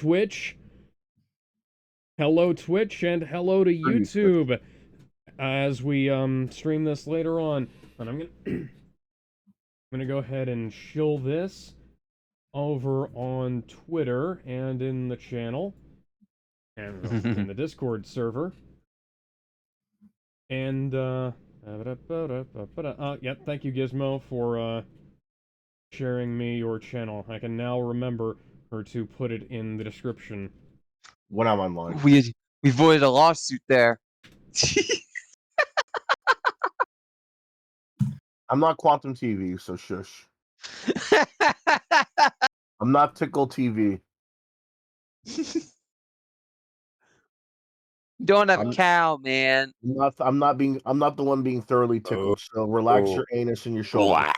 Twitch. Hello, Twitch, and hello to YouTube. As we stream this later on, and I'm gonna I'm gonna go ahead and shill this over on Twitter and in the channel and in the Discord server. And yep, thank you, Gizmo, for sharing me your channel. I can now remember her to put it in the description when I'm online. We avoided a lawsuit there. I'm not Quantum TV, so shush. I'm not Tickle TV. Don't have cow, man. I'm not the one being thoroughly tickled. So relax your anus and your shoulder.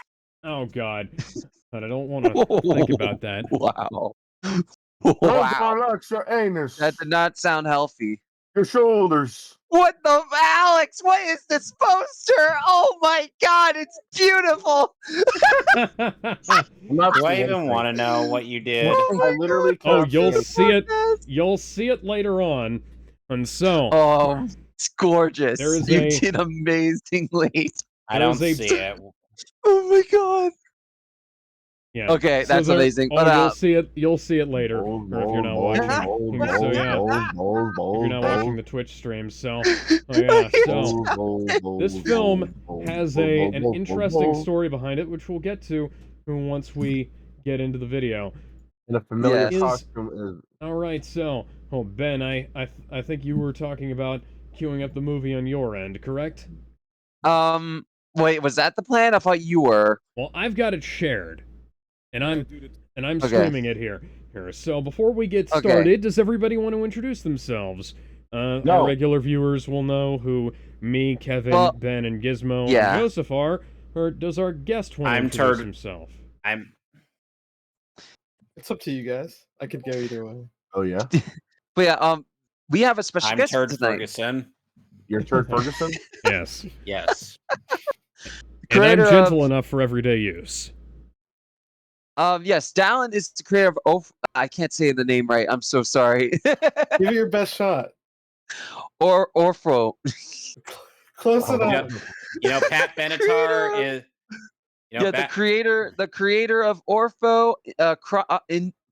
Oh God, but I don't want to think about that. Wow. Wow. Relax your anus. That did not sound healthy. Your shoulders. What the Alex? What is this poster? Oh my God, it's beautiful. Do I even want to know what you did? I literally. Oh, you'll see it. You'll see it later on. And so, oh, it's gorgeous. You did amazingly. I don't see it. Oh my God. Yeah. Okay, so that's amazing. Oh, but, you'll see it later. Or if you're not watching. So yeah. If you're not watching the Twitch stream, so yeah. So this film has an interesting story behind it, which we'll get to once we get into the video. In a familiar costume is... Alright, so Ben, I think you were talking about queuing up the movie on your end, correct? Wait, was that the plan? I thought you were. Well, I've got it shared. And I'm streaming it here. So before we get started, does everybody want to introduce themselves? No. Our regular viewers will know who me, Kevin, Ben, and Gizmo and Joseph are. Or does our guest want to introduce himself? It's up to you guys. I could go either way. Oh yeah. But yeah, we have a special guest Turd tonight. Ferguson. You're Turd Ferguson? Yes. Yes. And I'm gentle enough for everyday use. Yes, Dallin is the creator of I can't say the name right. I'm so sorry. Give it your best shot. Orfro. Close enough. You know, Pat Benatar is. You know, the creator of Orpho,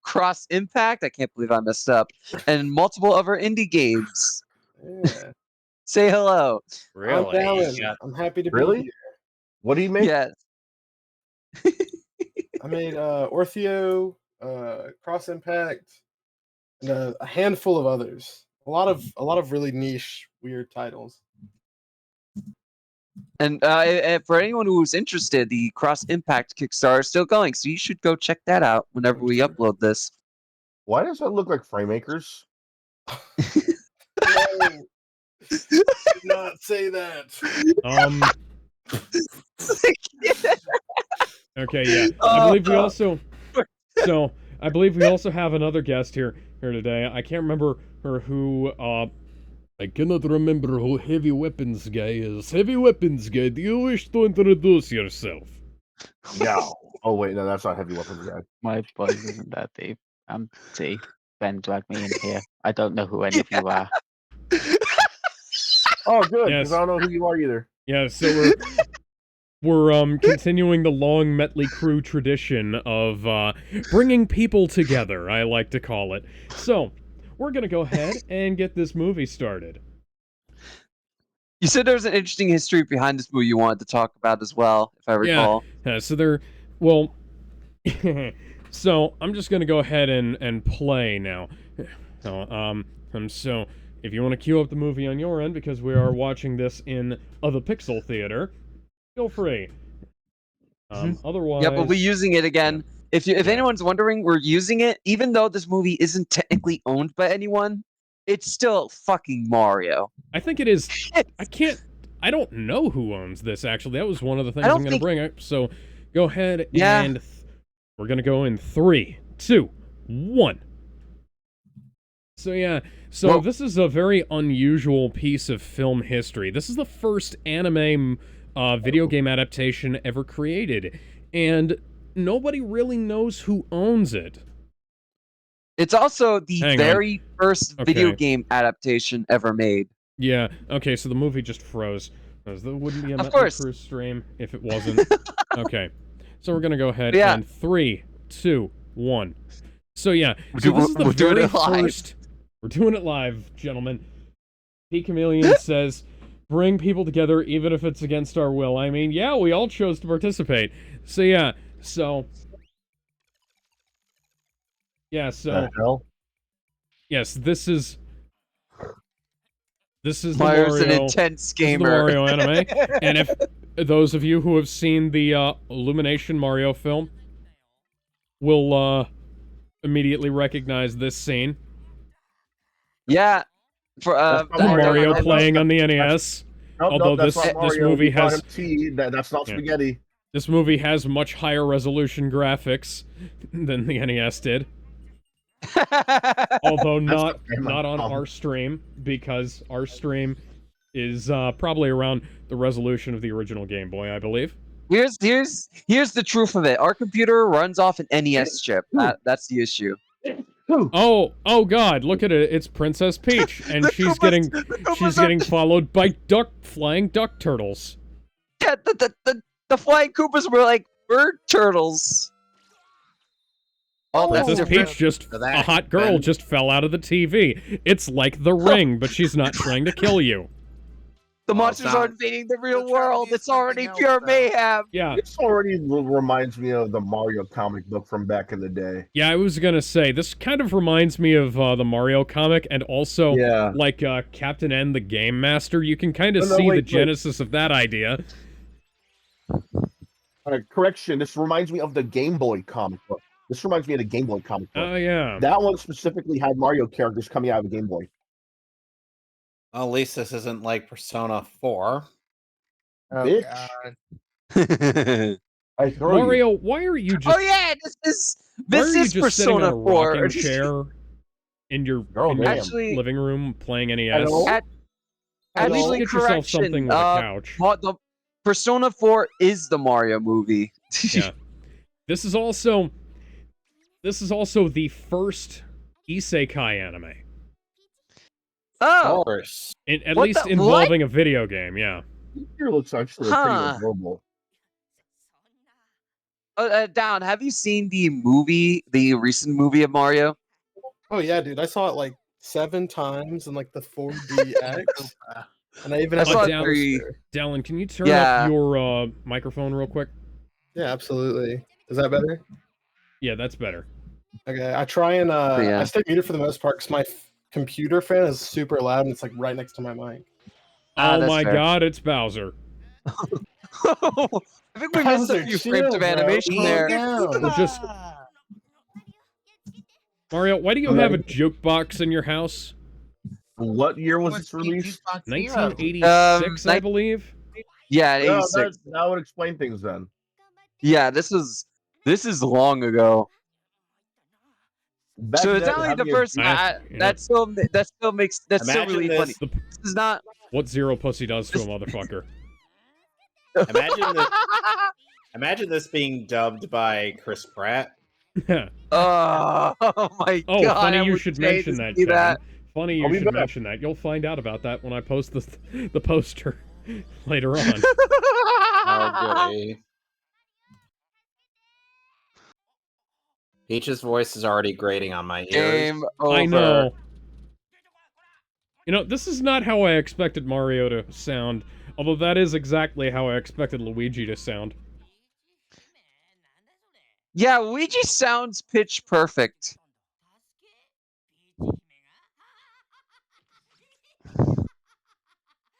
Cross Impact. I can't believe I messed up, and multiple other indie games. Yeah. Say hello. Really? I'm happy to be here. What do you make? Yes. I made Ortheo, Cross Impact, and a handful of others. A lot of really niche, weird titles. And for anyone who's interested, the Cross Impact Kickstarter is still going, so you should go check that out whenever we upload this. Why does that look like Framemakers? No, do not say that. Okay, yeah. I believe we also. So I believe we also have another guest here today. I can't remember who. I cannot remember who Heavy Weapons Guy is. Heavy Weapons Guy, do you wish to introduce yourself? No. Oh wait, no, that's not Heavy Weapons Guy. My voice isn't that deep. See, Ben dragged me in here. I don't know who any of you are. Oh, good, Yes. because I don't know who you are either. Yeah, so we're continuing the long Metley Crew tradition of bringing people together, I like to call it. So, we're gonna go ahead and get this movie started. You said there was an interesting history behind this movie you wanted to talk about as well, if I recall. Yeah, well, so I'm just gonna go ahead and play now. So if you want to queue up the movie on your end, because we are watching this in the Pixel Theater, feel free. Otherwise, yeah, but we're using it again. If anyone's wondering, we're using it, even though this movie isn't technically owned by anyone. It's still fucking Mario. I think it is. I don't know who owns this. Actually, that was one of the things I'm going to bring up. So, go ahead and we're going to go in 3, 2, 1. So yeah, this is a very unusual piece of film history. This is the first anime video game adaptation ever created, and nobody really knows who owns it. It's also the Hang on. very first video Okay. game adaptation ever made. Yeah, okay, so the movie just froze. There wouldn't be a Of Metal course. Cruise stream if it wasn't. Okay. So we're gonna go ahead Yeah. and 3, 2, 1. So yeah, so this is the We're doing very it live. first... We're doing it live, gentlemen. P. Chameleon says, bring people together even if it's against our will. I mean, yeah, we all chose to participate. So yeah, so... Yeah, so... The hell? Yes, this is the Myers an Mario... intense This is the gamer. Mario anime. And if those of you who have seen the Illumination Mario film will immediately recognize this scene. Yeah. For That's not Mario that's playing not- on the NES. Nope, Although that's this- not this Mario. movie You brought has- him tea. That's not Yeah. spaghetti. This movie has much higher resolution graphics than the NES did. Although not okay, my not on mom. our stream, because our stream is probably around the resolution of the original Game Boy, I believe. here's the truth of it. Our computer runs off an NES chip. That's the issue. Oh God! Look at it. It's Princess Peach, and The she's Koopas- getting the Koopas she's are- getting followed by flying duck turtles. Yeah, the flying Koopas were like bird turtles. Oh, that's Princess different. Peach just So that- a hot girl then- just fell out of the TV. It's like The Ring, but she's not trying to kill you. The Oh, monsters it's are not- invading the real They're trying to world. do It's already something pure else, though. mayhem. Yeah, This already reminds me of the Mario comic book from back in the day. yeah. I was gonna say this kind of reminds me of the Mario comic, and also Yeah. like Captain N, the Game Master. You can kind of Oh, no, see wait, the wait. genesis of that idea. Correction. This reminds me of the Game Boy comic book. This reminds me of the Game Boy comic book. Oh yeah. That one specifically had Mario characters coming out of the Game Boy. Well, at least this isn't like Persona 4. Oh, Bitch. God. I throw you. Mario, why are you just Oh yeah, why are this you is just sitting Persona on a 4. rocking chair in your, Oh, in your damn. Actually- living room playing NES? Hello? At- At least Actually, get yourself correction. something with a couch. The Persona 4 is the Mario movie. Yeah. This is also the first isekai anime. Oh, Of course. At What least the- involving a video game, yeah. Here looks actually Huh. pretty adorable. Down. Have you seen the recent movie of Mario? Oh yeah, dude. I saw it like 7 times in like the 4DX, and I even have I saw like, it a three- poster. Dallin, can you turn Yeah. up your microphone real quick? Yeah, absolutely. Is that better? Yeah, that's better. Okay, I try and Yeah. I stay muted for the most part because my computer fan is super loud and it's like right next to my mic. Ah, Oh that's my fair. God, it's Bowser. I think we missed a Bowser, few chill, frames of bro. animation Calm there. down. We'll just Mario, why do you have a jukebox in your house? What year was this What's the released? Jukebox Hero? 1986, I Nin- believe. Yeah, Yeah, 86. that would explain things then. Yeah, this is long ago. Back So it's then, only the having a first. Jukebox- Yeah. That still makes that's still Imagine really this. funny. The, This is not. what Zero Pussy does to a motherfucker. Imagine this being dubbed by Chris Pratt. Oh, my Oh, god! funny I you would should pay mention to that, see Kevin. Funny you I'll be should back. mention that. You'll find out about that when I post the poster later on. Oh, goody. Peach's voice is already grating on my ears. Game over. I know. You know, this is not how I expected Mario to sound, although that is exactly how I expected Luigi to sound. Yeah, Luigi sounds pitch perfect.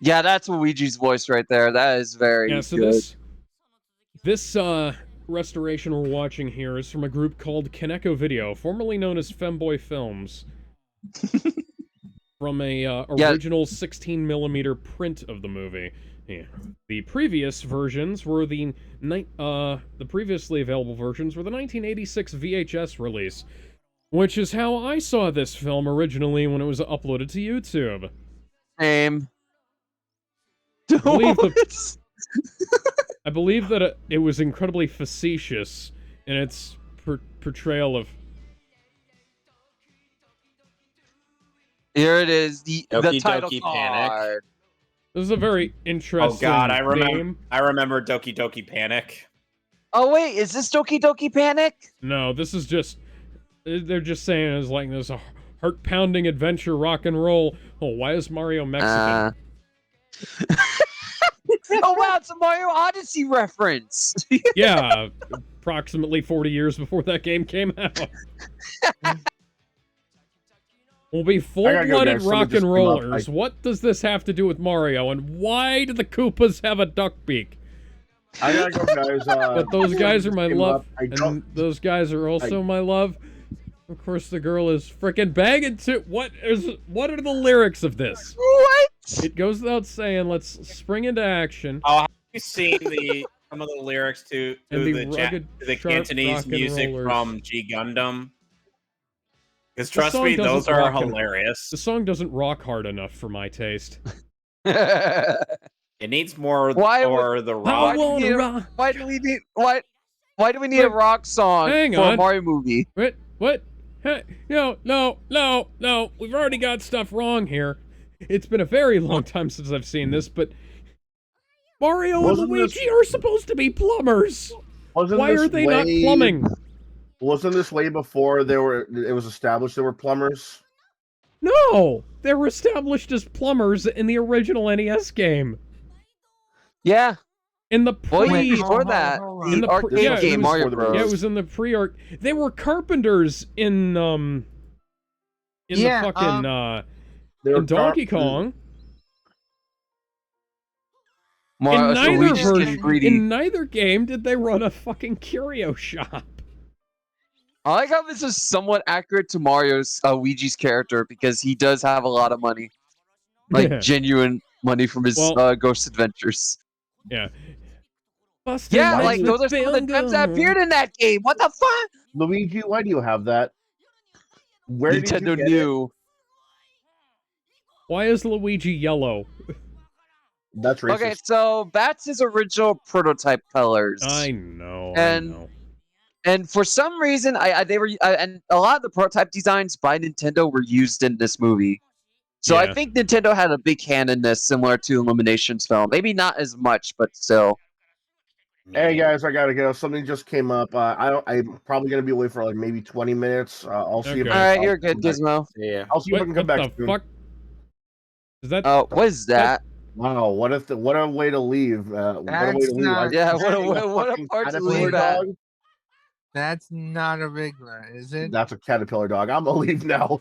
Yeah, that's Luigi's voice right there. That is very Yeah, so good. this restoration we're watching here is from a group called Kaneko Video, formerly known as Femboy Films. From a original 16mm print of the movie. Yeah. The previous versions were the previously available versions were the 1986 VHS release, which is how I saw this film originally when it was uploaded to YouTube. Same. believe I believe that it was incredibly facetious in its portrayal of Here it is. The Doki title Doki Panic. card. This is a very interesting Oh god, I theme. remember Doki Doki Panic. Oh wait, is this Doki Doki Panic? No, this is just... They're just saying it's like this heart-pounding adventure rock and roll. Oh, why is Mario Mexican? Oh wow, it's a Mario Odyssey reference. Yeah, approximately 40 years before that game came out. We'll be full-blooded guys. Somebody rock just and came up. rollers. What does this have to do with Mario? And why do the Koopas have a duck beak? I gotta go, guys. But those guys are my came love, up. I and don't- those guys are also my love. Of course, the girl is frickin' banging to... What are the lyrics of this? What? It goes without saying, let's spring into action. Oh, have you seen some of the lyrics to And the the rugged, sharp Cantonese rock and music rollers. from G Gundam? Because The trust song me, doesn't those are rock and- hilarious. The song doesn't rock hard enough for my taste. It needs more Why or the I rock. wanna need a- rock. Why do we need why do we need a rock song Hang for on. a Mario movie? What? Hey, no. We've already got stuff wrong here. It's been a very long time since I've seen this, but Mario Wasn't and Luigi are supposed to be plumbers. Wasn't Why this are they not way- plumbing? Wasn't this way before it was established they were plumbers? No, they were established as plumbers in the original NES game. Yeah. In the Well, pre, before that, In the the arcade yeah, it game was Mario for the Bros. yeah, it was in the pre-arc. They were carpenters in the fucking They were in Donkey car- Kong. Mario, In so neither Luigi's getting version, greedy. in neither game did they run a fucking curio shop. I like how this is somewhat accurate to Mario's Luigi's character because he does have a lot of money, like Yeah. genuine money from his Well- Ghost Adventures. Yeah. Yeah, like those are some of the gems that appeared in that game. What the fuck? Luigi, why do you have that? Where did you Nintendo get it? knew. Why is Luigi yellow? That's racist. Okay, so that's his original prototype colors. I know. And- And for some reason, and a lot of the prototype designs by Nintendo were used in this movie. So Yeah. I think Nintendo had a big hand in this, similar to Illumination's film. Maybe not as much, but still. Hey guys, I gotta go. Something just came up. I'm probably gonna be away for like maybe 20 minutes. I'll see if Okay. All right, I'll you're come good, back. Gizmo. Yeah. I'll see if I can come What back the soon. fuck? Is that? Oh, what is that? Wow, what a way to leave. What a way That's to leave. not- Yeah, what a fucking part to caterpillar leave at. dog? That's not a regular, is it? That's a caterpillar dog. I'm gonna leave now.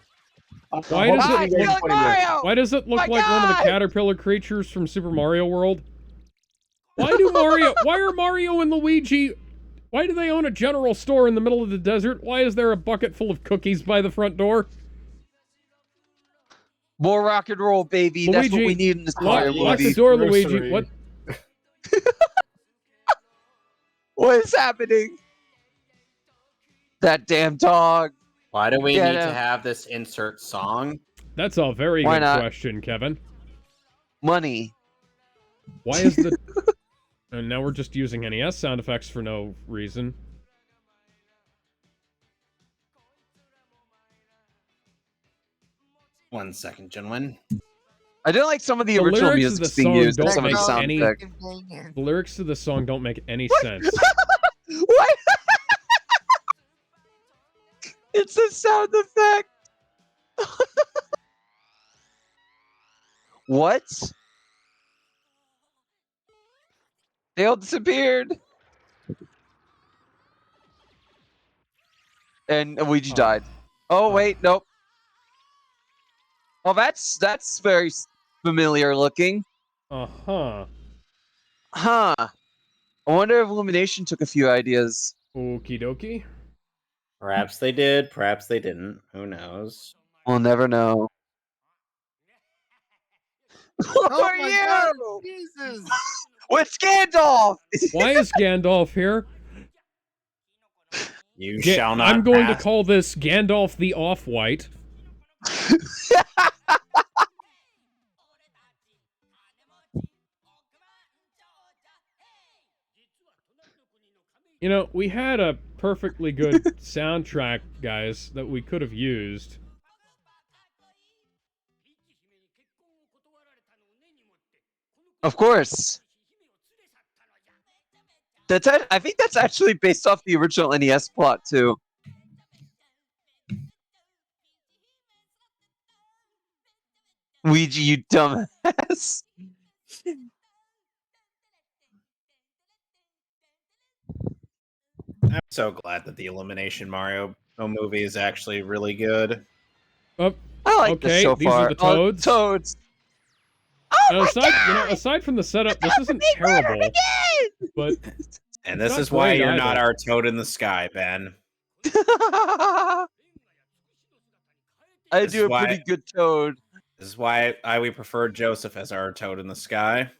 Why I'll does see it you guys in I feel like 20 minutes. Mario! Why does it look My like one of the God! caterpillar creatures from Super Mario World? Why are Mario and Luigi? Why do they own a general store in the middle of the desert? Why is there a bucket full of cookies by the front door? More rock and roll, baby. That's what Luigi, we need in this Lock, Mario lock the movie. door, Grocery. Luigi. What? What is happening? That damn dog. Why do we Yeah, need no. to have this insert song? That's a very Why good not? question, Kevin. Money. Why is the... And now we're just using NES sound effects for no reason. One second, gentlemen. I did like some of the The original lyrics of music the being song used in don't some of the make sound any- effects. The lyrics to the song don't make any sense. What? It's a sound effect. What? They all disappeared. And Luigi died. Oh wait, nope. Oh, that's very familiar looking. Uh-huh. Huh. I wonder if Illumination took a few ideas. Okie dokie. Perhaps they did, perhaps they didn't. Who knows? We'll never know. Who Oh are my you? God, Jesus! What's Gandalf? Why is Gandalf here? You shall not I'm going to pass. call this Gandalf the Off-White. You know, we had a perfectly good soundtrack, guys, that we could have used. Of course. I think that's actually based off the original NES plot too. Ouija, you dumbass. I'm so glad that the Illumination Mario movie is actually really good. Oh, I like this okay, so these far. are the toads. Toads. Oh And my aside, God! aside from the setup, this isn't Big murder terrible. But And this not is why great you're either. not our toad in the sky, Ben. I This do is a pretty why- good toad. This is why we prefer Joseph as our toad in the sky.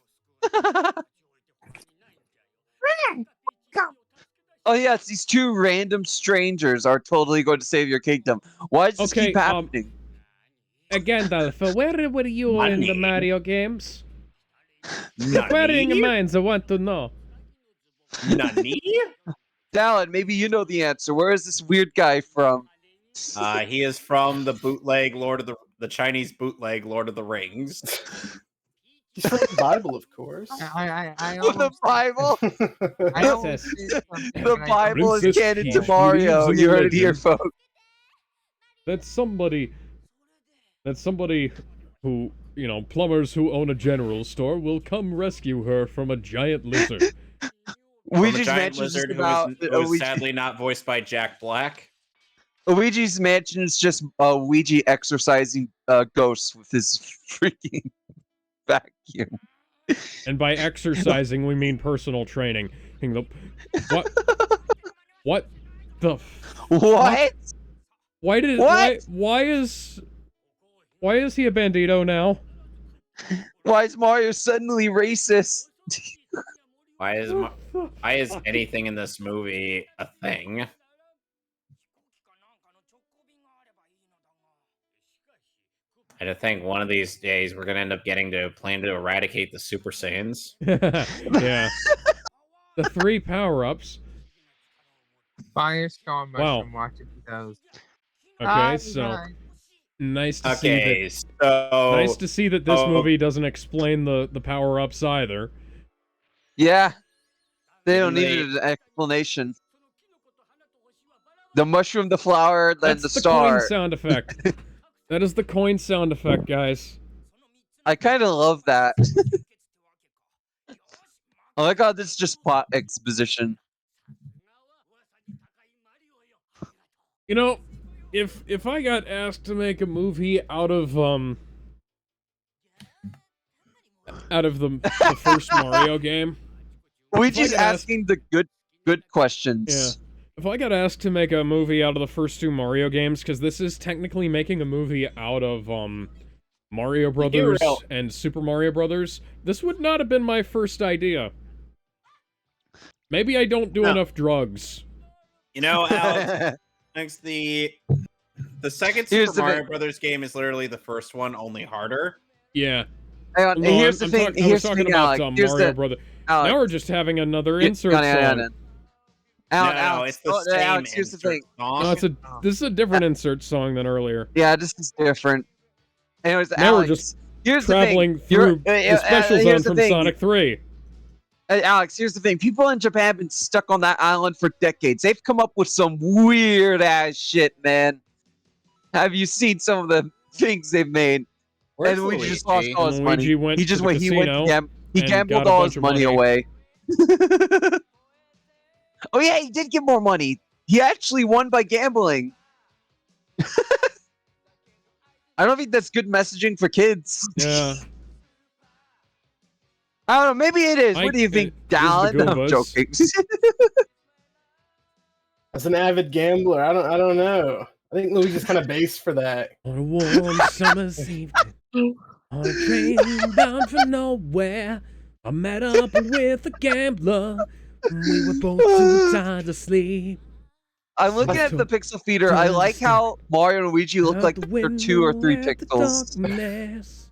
Oh yeah, it's these two random strangers are totally going to save your kingdom. Why does this Okay, keep happening? again, Dalfa, where were you in the Money. Mario games? Inquiring Nani? minds, I want to know. Nani? Dallin, maybe you know the answer. Where is this weird guy from? He is from the bootleg the Chinese bootleg Lord of the Rings. He's from the Bible, of course. I The almost, Bible? I almost Princess. did something, The but I Bible is Princess canon Peach to Mario. believes in You the heard it here, legend. folks. That's somebody who, plumbers who own a general store will come rescue her from a giant lizard. From a Ouija's giant mansion is just lizard about who is sadly not voiced by Jack Black. Ouija's mansion is just Ouija exercising ghosts with his freaking vacuum. And by exercising, we mean personal training. What? What the? What? Why did? What? Why is he a bandito now? Why is Mario suddenly racist? Why is anything in this movie a thing? I just think one of these days we're gonna end up getting to plan to eradicate the Super Saiyans. Yeah. The 3 power-ups. Firestorm Wow. mushroom watching those. Okay, so nice to see Okay, that. so Nice to see that this movie doesn't explain the power-ups either. Yeah. They don't Didn't need an explanation. The mushroom, the flower, then That's the the coin star. sound effect. That is the coin sound effect, guys. I kind of love that. Oh my god, this is just plot exposition. You know, if I got asked to make a movie out of the first Mario game, We If I just could ask- asking the good questions. yeah. If I got asked to make a movie out of the first 2 Mario games, because this is technically making a movie out of Mario Brothers real. and Super Mario Brothers, this would not have been my first idea. Maybe I don't do No. enough drugs. You know, Alex, the second Here's Super the Mario thing. Brothers game is literally the first one, only harder. Yeah. Hang on, No, here's I'm the thing. talk- I was Here's the talking thing, about Alex. Here's Mario the Brothers. Alex. Now we're just having another Yeah, insert no, song. no. No, Alex, it's the oh, same Alex, here's the insert thing. song. No, this is a different insert song than earlier. Yeah, this is different. Anyways, Now we're Alex, just here's traveling the thing. You're- through the special zone here's the from thing. Sonic 3. Alex, here's the thing. People in Japan have been stuck on that island for decades. They've come up with some weird ass shit, man. Have you seen some of the things they've made? Where's And we Luigi? just lost all his And money. Luigi went He just to the went. He went. casino He and gambled got a all bunch his of money money. away. Oh yeah, he did get more money. He actually won by gambling. I don't think that's good messaging for kids. Yeah. I don't know. Maybe it is. What do you think, this is the Dallin? I'm Goombas. joking. As an avid gambler, I don't know. I think Luigi's kind of base for that. On a warm summer's evening, on a train bound for nowhere, I met up with a gambler. We were both too tired to sleep. I'm looking at the pixel feeder. I like how Mario and Luigi look like they're 2 or 3 pixels.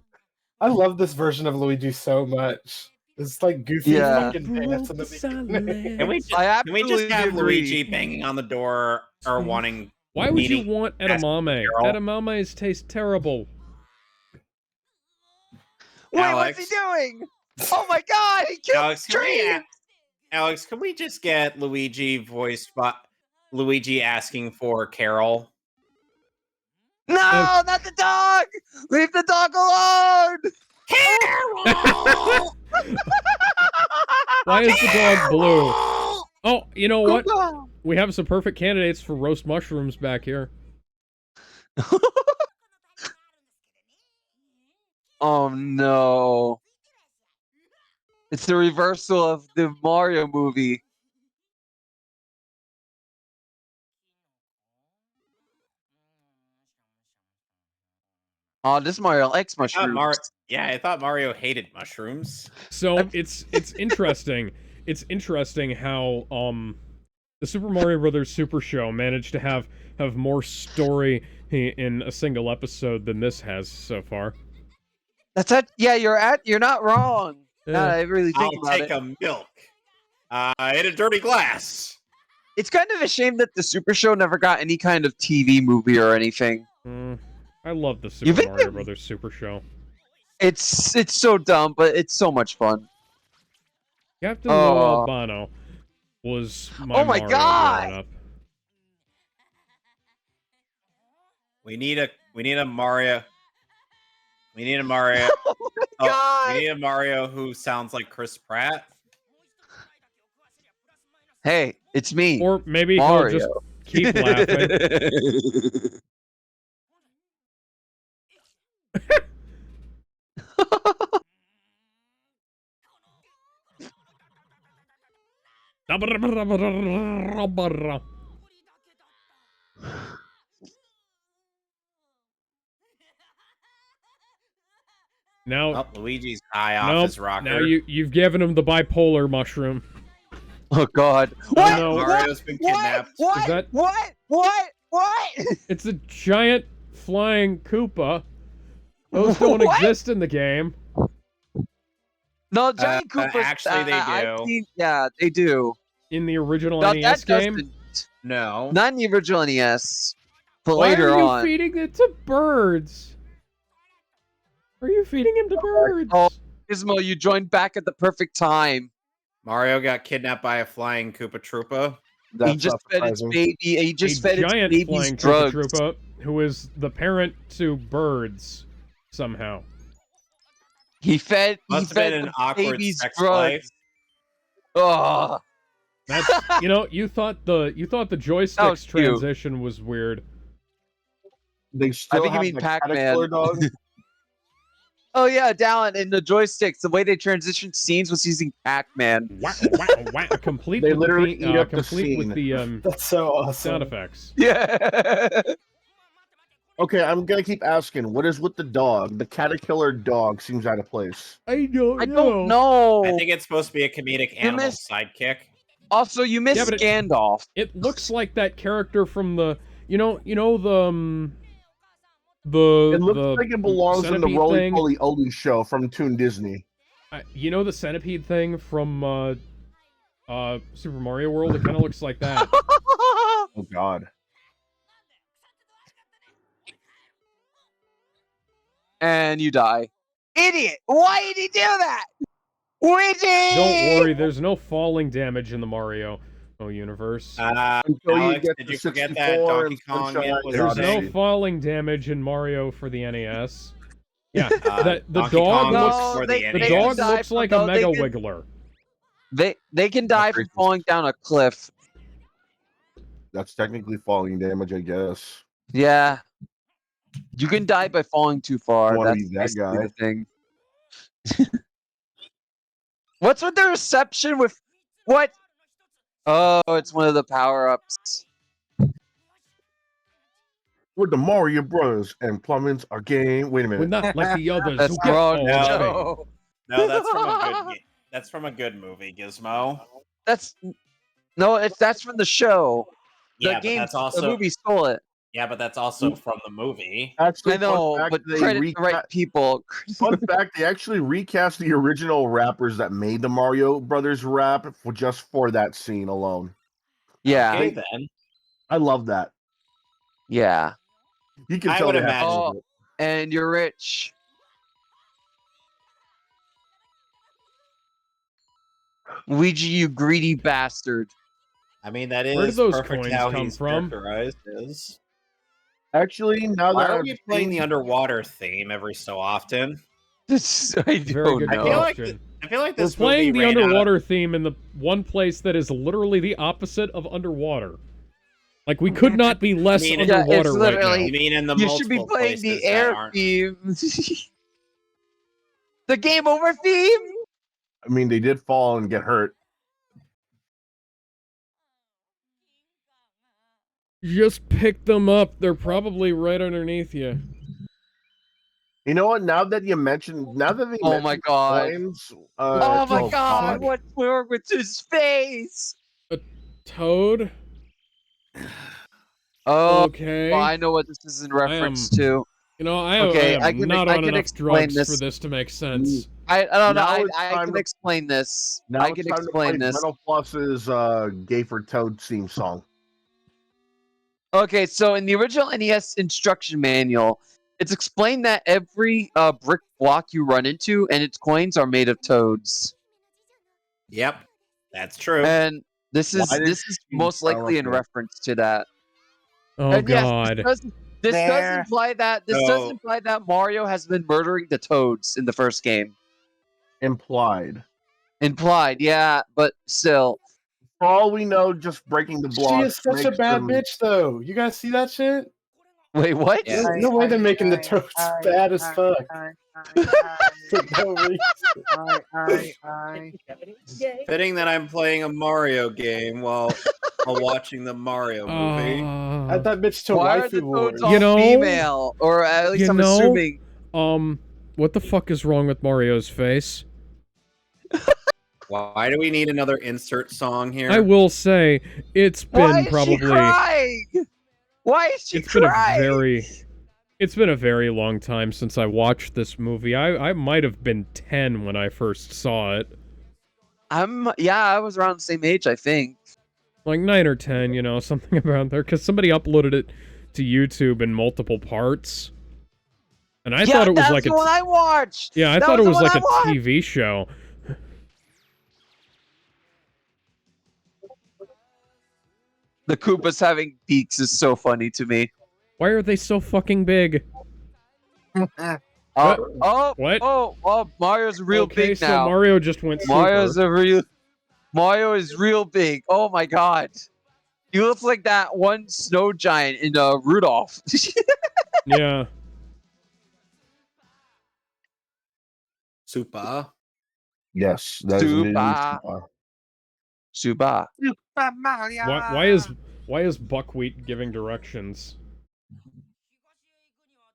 I love this version of Luigi so much. It's like goofy Yeah. fucking pants in the beginning. Can we I Can we just absolutely have agree. Luigi banging on the door or wanting? Why would you Eating want fast edamame? girl. Edamames taste terrible. Wait, Alex? what's he doing? Oh my god, he killed Alex, the tree! Alex, can we just get Luigi voiced by Luigi asking for Carol? No, not the dog! Leave the dog alone! Carol! Why is the dog blue? Oh, you know what? We have some perfect candidates for roast mushrooms back here. Oh no. It's the reversal of the Mario movie. Oh, this Mario likes mushrooms. I thought Mario hated mushrooms. So it's interesting. It's interesting how the Super Mario Brothers Super Show managed to have more story in a single episode than this has so far. That's it. Yeah, you're not wrong. Now that I really think I'll about take it. a milk in a dirty glass. It's kind of a shame that the Super Show never got any kind of TV movie or anything. I love the Super Mario Brothers Super Show. It's so dumb, but it's so much fun. Captain Lou Albano was my Mario growing up. We need a Mario. We need a Mario. Oh my god! We need a Mario who sounds like Chris Pratt. Hey, it's me. Or maybe Mario. he'll just keep laughing. Now, Luigi's high off his rocker. Now you've given him the bipolar mushroom. Oh god! What? No. Mario's been kidnapped. What? Is that... What? It's a giant flying Koopa. Those don't exist in the game. No, giant Koopas. Actually, they do. Yeah, they do. In the original NES game? No. Not in the original NES. But Why later are you on. feeding it to birds? Are you feeding him to birds? Oh, Gizmo, you joined back at the perfect time. Mario got kidnapped by a flying Koopa Troopa. He just fed its baby. He just fed its giant baby's flying drugs. Koopa Troopa, who is the parent to birds somehow. He fed an the awkward baby's sex drugs. life. Oh. That's you thought the joysticks transition was weird. They still think you have mean the Pac-Man. Caterpillar dog. Oh yeah, Dallin, in the joysticks, the way they transitioned scenes was using Pac-Man. Complete They with literally the, eat up the complete with scene. the That's so awesome. sound effects. Yeah. Okay, I'm gonna keep asking. What is with the dog? The Caterpillar dog seems out of place. I don't know. I think it's supposed to be a comedic animal sidekick. Also, you missed Gandalf. It looks like that character from the it looks like it belongs in the Roly Poly Oly show from Toon Disney. The centipede thing from Super Mario World? It kind of looks like that. Oh god. And you die. Idiot! Why did he do that? Luigi! Don't worry, there's no falling damage in the Mario universe. Alex, did you forget that Donkey Kong was There's no falling damage in Mario for the NES. Yeah, the dog looks like a Mega Wiggler. They can die from falling down a cliff. That's technically falling damage, I guess. Yeah. You can die by falling too far. That's that guy. The thing. What's with the reception with what? Oh, it's one of the power-ups. We're the Mario Bros. And plumbing's our game. Wait a minute. We're not like the others. That's wrong. No, that's from a good. That's from a good movie, Gizmo. That's from the show. Yeah, the game, that's also the movie stole it. Yeah, but that's also from the movie. Actually, I know, but credit the right people. Fun fact: they actually recast the original rappers that made the Mario Brothers rap just for that scene alone. Yeah. Okay, then. I love that. Yeah. You can tell they have and you're rich. Luigi, you greedy bastard. I mean, that Where did is those perfect coins how come he's from? characterized is. Actually, now Why that are I've we playing the seen- underwater theme every so often? I Very don't good know. question. I feel like We're this playing movie the ran out of- underwater theme in the one place that is literally the opposite of underwader. Like, we could not be less mean, Yeah, underwater it's right now. literally- You mean in the You should be multiple playing the places that air aren't? theme. The game over theme? I mean, they did fall and get hurt. Just pick them up. They're probably right underneath you. You know what? Now that they mentioned Oh my god. coins, Oh my the god, fuck? what's wrong with his face? Toad? Oh, Okay. well, I know what this is in reference to. You know, I Okay, am I can- not I on can enough explain drugs this. for this to make sense. I don't know. Now I it's time can to- explain this. Now I it's can time to play explain this. Metal Floss's Gay for Toad theme song. Okay, so in the original NES instruction manual, it's explained that every brick block you run into and its coins are made of toads. Yep, that's true. And this is Why did this is she most sound likely in like that? reference to that. Oh, And yes, God. this does There. imply that So- Mario has been murdering the toads in the first game. Implied. Implied, yeah, but still. For all we know, just breaking the She blocks. is such a makes bad them- bitch, though. You guys see that shit? Wait, what? Yeah. No way they're making the toads bad as fuck. For no reason. Fitting that I'm playing a Mario game while watching the Mario movie. Add that bitch to Why are waifu the wars. toads all You know- female? Or at least you I'm know- assuming. What the fuck is wrong with Mario's face? Why do we need another insert song here? I will say, it's Why been is she probably... crying? Why is she It's been crying? It's been a very long time since I watched this movie. I might have been 10 when I first saw it. I was around the same age, I think. Like 9 or 10, you know, something around there. Because somebody uploaded it to YouTube in multiple parts. And I thought it was that's like the one I watched. Yeah, I That thought it the was one like I a watched. TV show. The Koopas having beaks is so funny to me. Why are they so fucking big? Oh, What? Mario's real Okay, big so now. Mario just went Mario super. is real big. Oh my god. He looks like that one snow giant in Rudolph. Yeah. Super. Yes, that is indeed Super. Suba. Super Mario. Why is Buckwheat giving directions?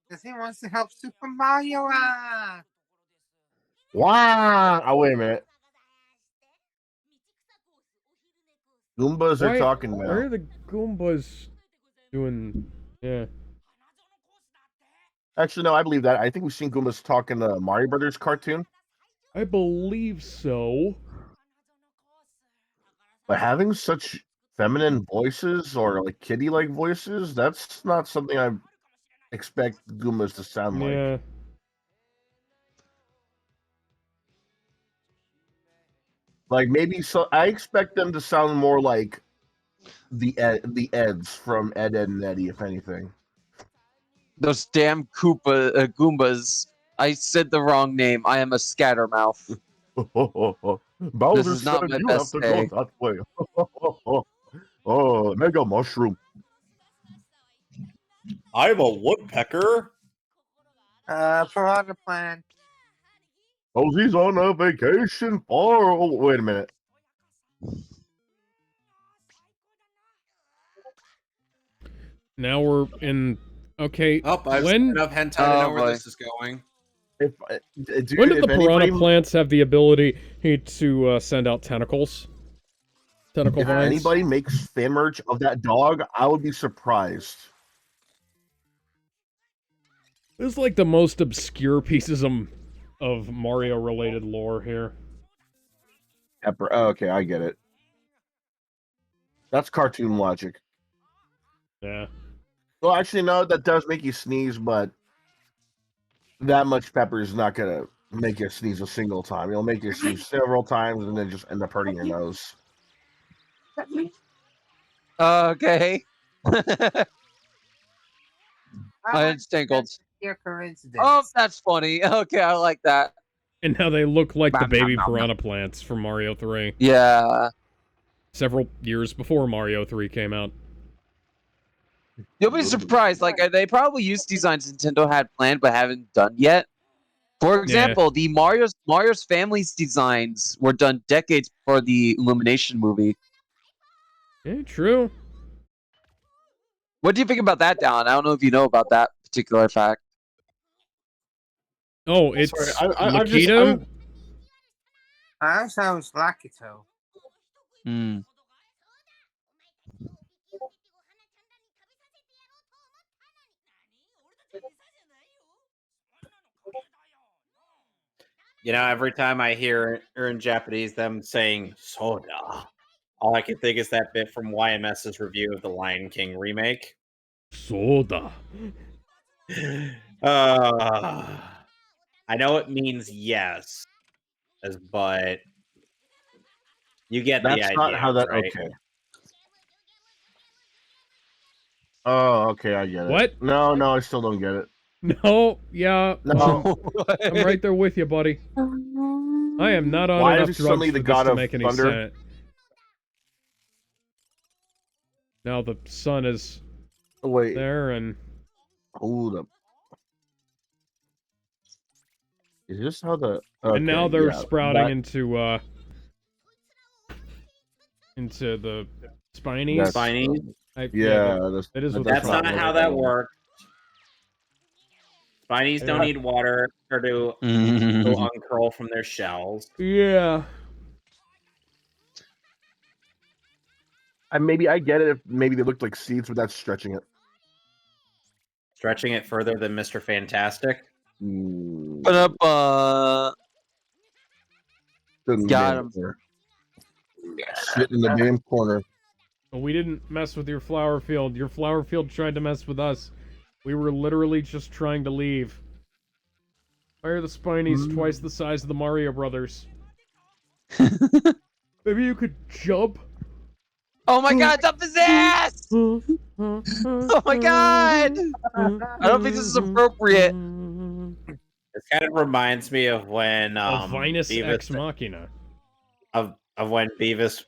Because he wants to help Super Mario. Wow! Oh, wait a minute. Goombas are talking Why now. are the Goombas doing... Yeah. Actually, no, I believe that. I think we've seen Goombas talk in the Mario Brothers cartoon. I believe so. But having such feminine voices or like kitty-like voices, that's not something I expect Goombas to sound like. Yeah. Like maybe so. I expect them to sound more like the Eds from Ed, Ed and Eddie, if anything. Those damn Goombas. I said the wrong name. I am a scattermouth. Bowser is not said my you best have to day. go that way. Oh, Mega Mushroom. I'm a woodpecker. Piranha Plant. Oh, he's on a vacation far. Oh, wait a minute. Now we're in... Okay, Oh, I've when... seen enough hentai to know where this is going. If dude, When did if the piranha anybody, plants have the ability to send out tentacles? Tentacle if vines? anybody makes fan merch of that dog, I would be surprised. This is like the most obscure pieces of Mario-related lore here. Pepper. Oh, okay, I get it. That's cartoon logic. Yeah. Well, actually, no, that does make you sneeze, but that much pepper is not gonna make you sneeze a single time. It'll make you sneeze several times and then just end up hurting your nose. Okay. I like entangled. your coincidence. Oh, that's funny. Okay, I like that. And now they look like the Nom, nom, baby nom, nom. piranha plants from Mario 3. Yeah. Several years before Mario 3 came out. You'll be surprised. Like, they probably used designs Nintendo had planned but haven't done yet. For example, the Mario's family's designs were done decades before the Illumination movie. Yeah, true. What do you think about that, Dallin? I don't know if you know about that particular fact. Oh, it's Sorry, Lakitu? That sounds Lakito. Hmm. You know, every time I hear or in Japanese them saying soda, all I can think is that bit from YMS's review of the Lion King remake. Soda. I know it means yes, but you get the That's idea, not how that. right? Okay. Oh, okay, I get it. What? No, I still don't get it. No, yeah. No. I'm right there with you, buddy. I am not on Why enough is he drugs suddenly for the this god to of make any thunder? sense. Now the sun is Wait. there, and Hold up. Is this how the? and now Okay, they're yeah, sprouting that- into the spinies. That's- Spiny. Yeah, that is what That's they're not called. how that works. Spinies don't need water or to uncurl from their shells. Yeah. Maybe I get it if maybe they looked like seeds, but that's stretching it. Stretching it further than Mr. Fantastic. Ba-da-ba. Got him. Sit in the damn corner. Well, we didn't mess with your flower field. Your flower field tried to mess with us. We were literally just trying to leave. Why are the Spinies twice the size of the Mario Brothers? Maybe you could jump? Oh my god, it's up his ass! Oh my god! I don't think this is appropriate. This kind of reminds me of when Vinus Beavis Ex Machina. of when Beavis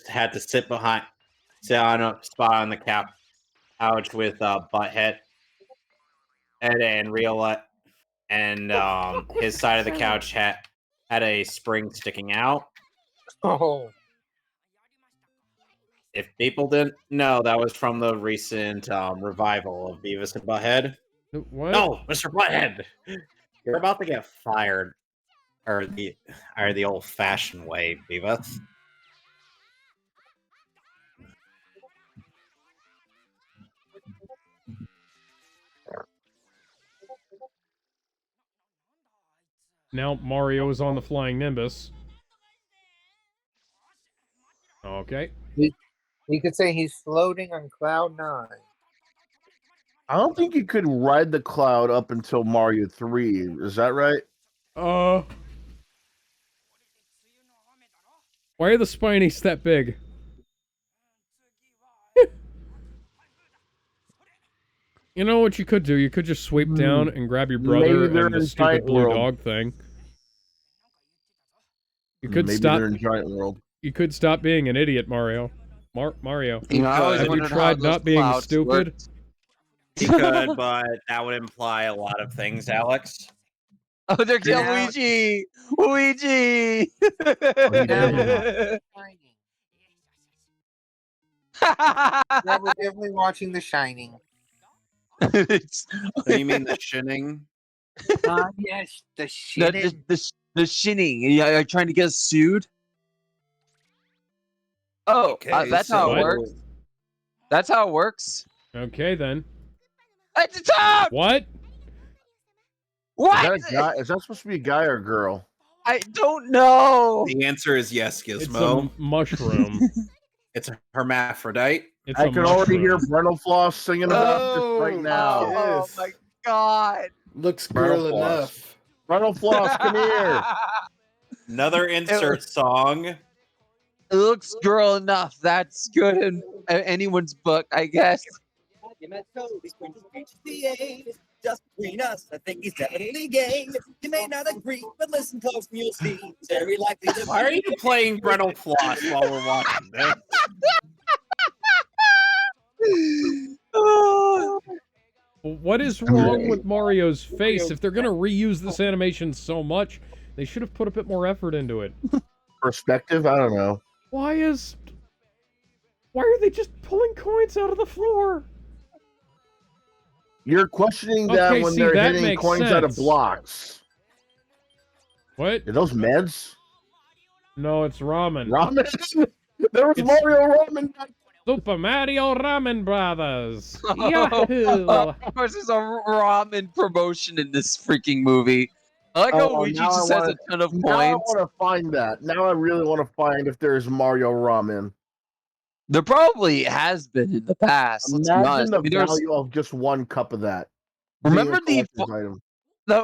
had to sit on a spot on the couch with Butthead and Riolet, and his side of the couch had a spring sticking out. Oh. If people didn't know, that was from the recent revival of Beavis and Butthead. What? No, Mr. Butthead, you're about to get fired, or the old-fashioned way, Beavis. Now Mario is on the flying Nimbus. Okay. You could say he's floating on cloud 9. I don't think you could ride the cloud up until Mario 3. Is that right? Why are the Spinies that big? You know what you could do? You could just sweep down and grab your brother Maybe they're and the in stupid Giant blue World. dog thing. You could Maybe stop. they're in Giant World. You could stop being an idiot, Mario. Mario. You know, I always Have you wondered how tried those not being clouds stupid? worked. He could, but that would imply a lot of things, Alex. Oh, they're killing Yeah. Luigi! Luigi! Yeah, we're definitely watching The Shining. It's- So you mean the shinning? Yes, the the, shit. the shinning. Are you trying to get us sued? Oh, that's how it so- works. That's how it works. Okay then. It's a toad! What? What? Is that a guy? Is that supposed to be a guy or a girl? I don't know. The answer is yes, It's Gizmo. a mushroom. It's a hermaphrodite. It's I a can already hear mushroom. Brental Floss singing about this right Oh, now. Oh Yes. my god. Looks girl Brental Floss. enough. Frontal Floss, come here. Another insert song. It looks girl enough. That's good in anyone's book, I guess. Just between us, I think he's definitely gay. You may not agree, but listen close and you'll see. Very likely to. Why are you playing Frontal Floss while we're watching this? What is wrong with Mario's face? If they're gonna reuse this animation so much, they should have put a bit more effort into it. Perspective? I don't know. Why are they just pulling coins out of the floor? You're questioning them Okay, when see, they're that hitting makes coins out of sense. blocks. What? Are those meds? No, it's ramen. Ramen? There was It's- Mario Ramen. Super Mario Ramen Brothers. Yahoo! Of course, there's a ramen promotion in this freaking movie. I like how Luigi now just I has wanna- a ton of Now I coins. want to find that. Now I really want to find if there's Mario Ramen. There probably has been in the past. Let's be Imagine honest. the I mean, there's- value of just one cup of that. being Remember a the collector's item.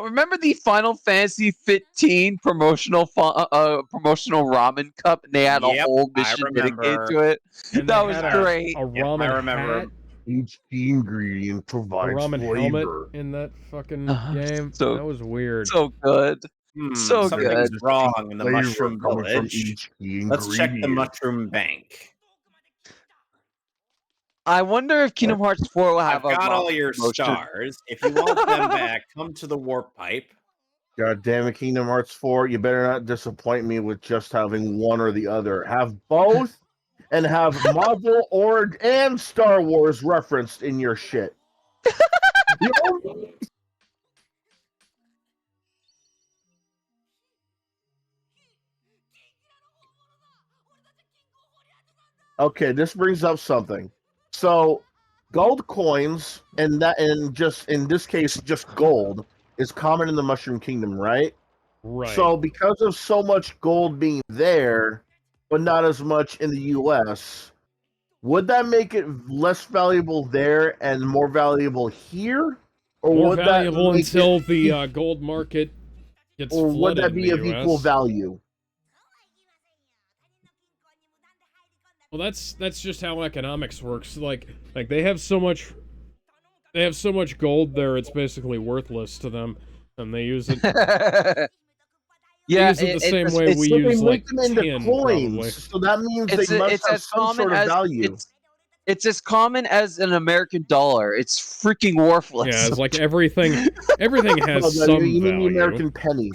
remember the Final Fantasy 15 promotional ramen cup, and they had a Yep, whole I mission dedicated remember. to it. And That they was had great. A ramen I remember. hat, Each key ingredient a provides ramen flavor. helmet in that fucking game. So- That was weird. So good. So Something's good. wrong in the Flavor mushroom coming from village. each key Let's check the ingredient. mushroom bank. I wonder if Kingdom Hearts 4 will I've have a got all ramen your promotion. stars. If you want them back, come to the warp pipe. God damn it, Kingdom Hearts 4, you better not disappoint me with just having one or the other. Have both and have Marvel and Star Wars referenced in your shit. You know? Okay, this brings up something. So, gold coins and just in this case, just gold is common in the Mushroom Kingdom, right? Right. So, because of so much gold being there, but not as much in the U.S., would that make it less valuable there and more valuable here? Or More would valuable that make until it, the gold market gets or would flooded that in be the of US. equal value? Well, that's just how economics works. Like they have so much gold there, it's basically worthless to them, and they use it. Yeah, use it the same way we But they use like make them into tin, coins, probably. so that means it's they must it's have as some common sort of as value. it's as common as an American dollar. It's freaking worthless. Yeah, it's like everything has Oh, some you mean the value. American penny?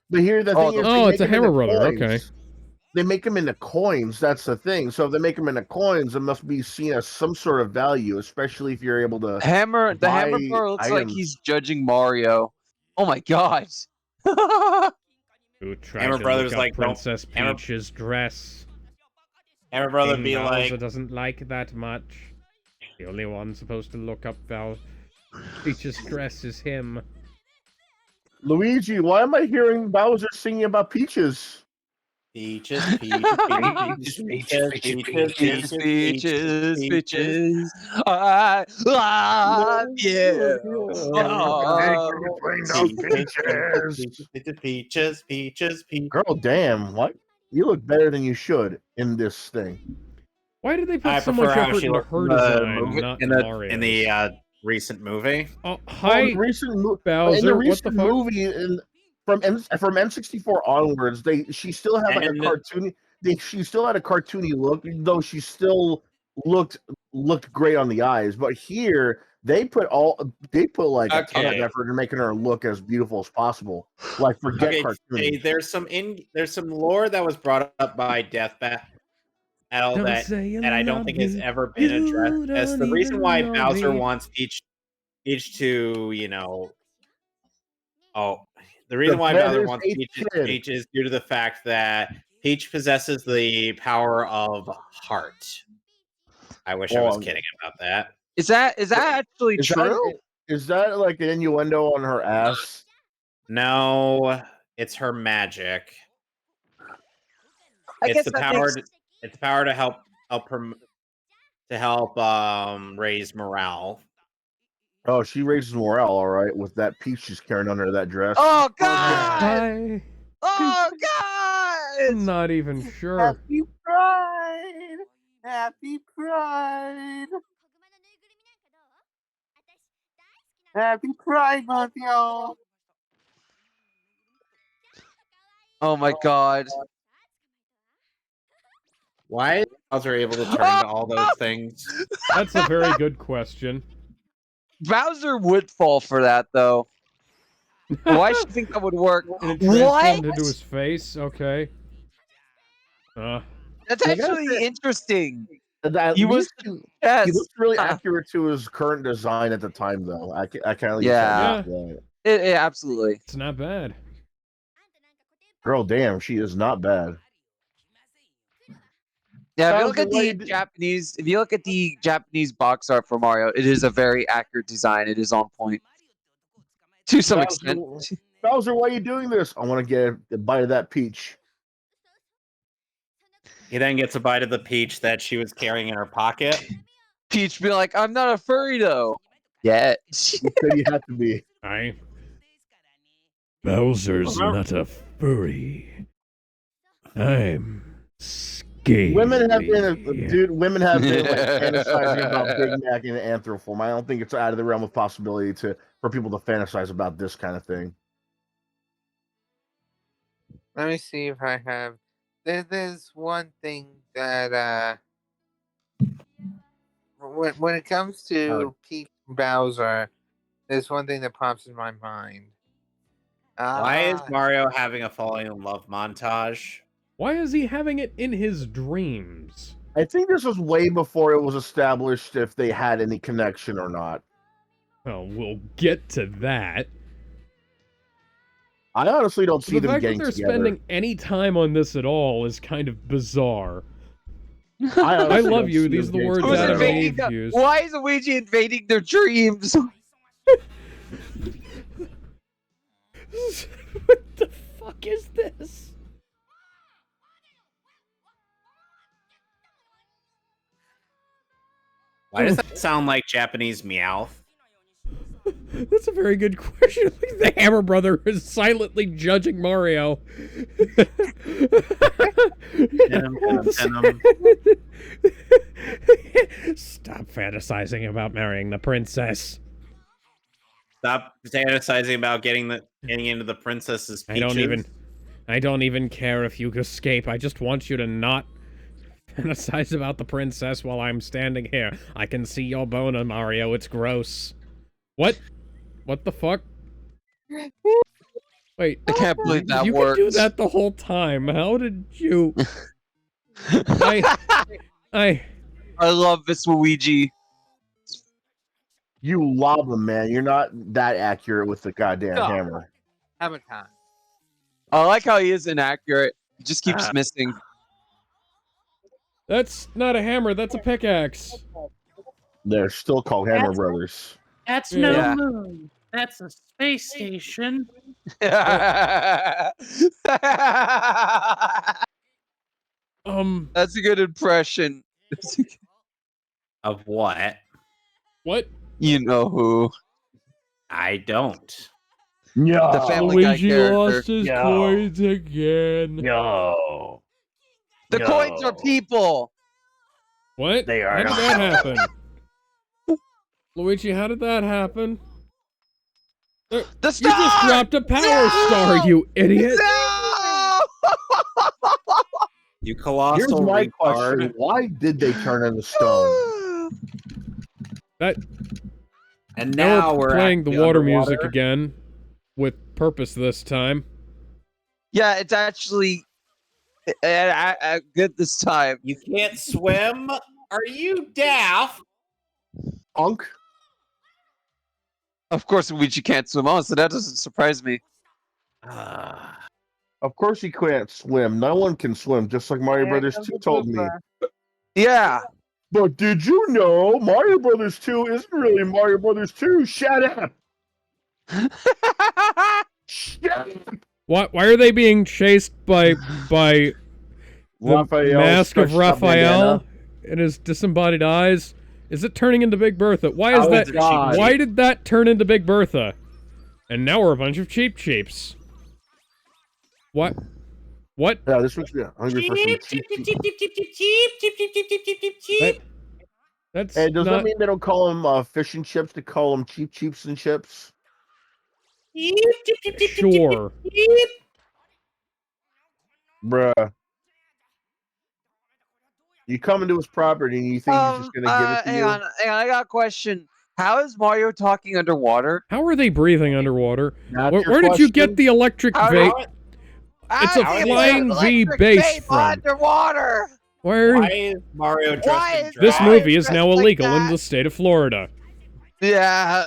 But here the Oh, thing is, oh, they it's make a them hammer into brother. coins. Okay. They make them into coins. That's the thing. So if they make them into coins, it must be seen as some sort of value, especially if you're able to. the hammer buy bro looks like items. he's judging Mario. Oh my god. Who tried Hammer to Brothers look up like don't- Princess Hammer- Peach's dress? Hammer Brother King be Bowser like, doesn't like that much. The only one supposed to look up Peach's dress is him. Luigi, why am I hearing Bowser singing about peaches? peaches, peaches, Peaches, I love you. Peaches. Girl, damn, what? You look better than you should in this thing. Why did they put I so prefer much how effort she into looked her in the design, movie, not in Mario's? the recent movie. Oh, In hi, the recent in the Bowser. What the recent fuck? movie, from N64 onwards, she still had like a And- cartoony. She still had a cartoony look, though she still looked great on the eyes. But here they put like a ton of Okay. effort in making her look as beautiful as possible. Like forget Okay, cartoony. there's some lore that was brought up by Death Battle Don't that say you I don't love think has me. ever been You addressed as the don't reason even why know Bowser me. wants Peach to, the reason why vet Bowser his wants eighth kid. Peach is due to the fact that Peach possesses the power of heart. I wish I was Well, kidding about that. Is that actually Is true? is that like an innuendo on her ass? No, it's her magic. I It's guess the that power. makes- It's the power to help raise morale. Oh, she raises morale, all right, with that peach she's carrying under that dress. Oh God! I'm Oh God! not even sure. Happy Pride! Happy Pride! Happy Pride Month, y'all! Oh my God! Why are they able to turn into all those things? That's a very good question. Bowser would fall for that though. Why should you think that would work? And it What? transformed into his face. Okay. That's I gotta actually interesting. At He was least he yes. looks really accurate to his current design at the time, though. I kind of Yeah. that. It absolutely. It's not bad. Girl, damn, she is not bad. Yeah, if you Sounds look at the way the Japanese, if you look at the Japanese box art for Mario, it is a very accurate design. It is on point to some extent. Bowser, why are you doing this? I want to get a bite of that peach. He then gets a bite of the peach that she was carrying in her pocket. Peach be like, "I'm not a furry though." Yeah. You said you had to be. Bowser's not a furry. I'm scaly. Women have been, women have been like fantasizing about Big Mac and Anthroform. I don't think it's out of the realm of possibility for people to fantasize about this kind of thing. Let me see if I have. There's one thing that when it comes to Peach and Bowser, there's one thing that pops in my mind. Why is Mario having a falling in love montage? Why is he having it in his dreams? I think this was way before it was established if they had any connection or not. Well, we'll get to that. I honestly don't see the them fact getting that they're together. spending any time on this at all is kind of bizarre. I I love you. These are the words Who's Adam invading Eve used. Why is Luigi invading their dreams? What the fuck is this? Why does that sound like Japanese meow? That's a very good question. The Hammer Brother is silently judging Mario. Stop fantasizing about marrying the princess. Stop fantasizing about getting into the princess's peaches. I don't even care if you escape. I just want you to not fantasize about the princess while I'm standing here. I can see your boner, Mario. It's gross. What? What the fuck? Wait. I can't believe that you worked. You could do that the whole time. How did you... I love this Luigi. You lob him, man. You're not that accurate with the goddamn hammer. Have a time. I like how he is inaccurate. He just keeps missing. That's not a hammer. That's a pickaxe. They're still called Hammer Brothers. That's no moon. That's a space station. That's a good impression. Of what? What? You know who. I don't. No. The Family Guy Luigi character. lost his coins again. No. The coins are people. What? They are How did not. that happen? Luigi, how did that happen? The star! You just dropped a power star, you idiot! No! Here's You colossal my retard. question. Why did they turn into stone? And Now now we're playing the actually water underwater. music again. With purpose this time. Yeah, it's actually good this time. You can't swim? Are you daft? Punk? Of course, Luigi can't swim on, so that doesn't surprise me. Of course he can't swim. No one can swim, just like Mario Brothers 2 told me. Yeah. But did you know Mario Brothers 2 isn't really Mario Brothers 2? Shut up! Shut up! Why are they being chased by the Raphael mask of stretched up Raphael bandana. and his disembodied eyes? Is it turning into Big Bertha? Why is that? God. Why did that turn into Big Bertha? And now we're a bunch of cheap. What? What? Yeah, this makes me hungry for some cheap. That's Hey, does not... that mean they don't call them fish and chips? They call them cheeps and chips? Sure. Bruh. You come into his property and you think he's just gonna give it to hang you? on, I got a question. How is Mario talking underwater? How are they breathing underwater? That's Where, your where did you get question? the electric vape? It's a flying V base from. Underwater. Where? Why is Mario dressed Why in is drag? This movie is dressed now like illegal in that? the state of Florida. Yeah.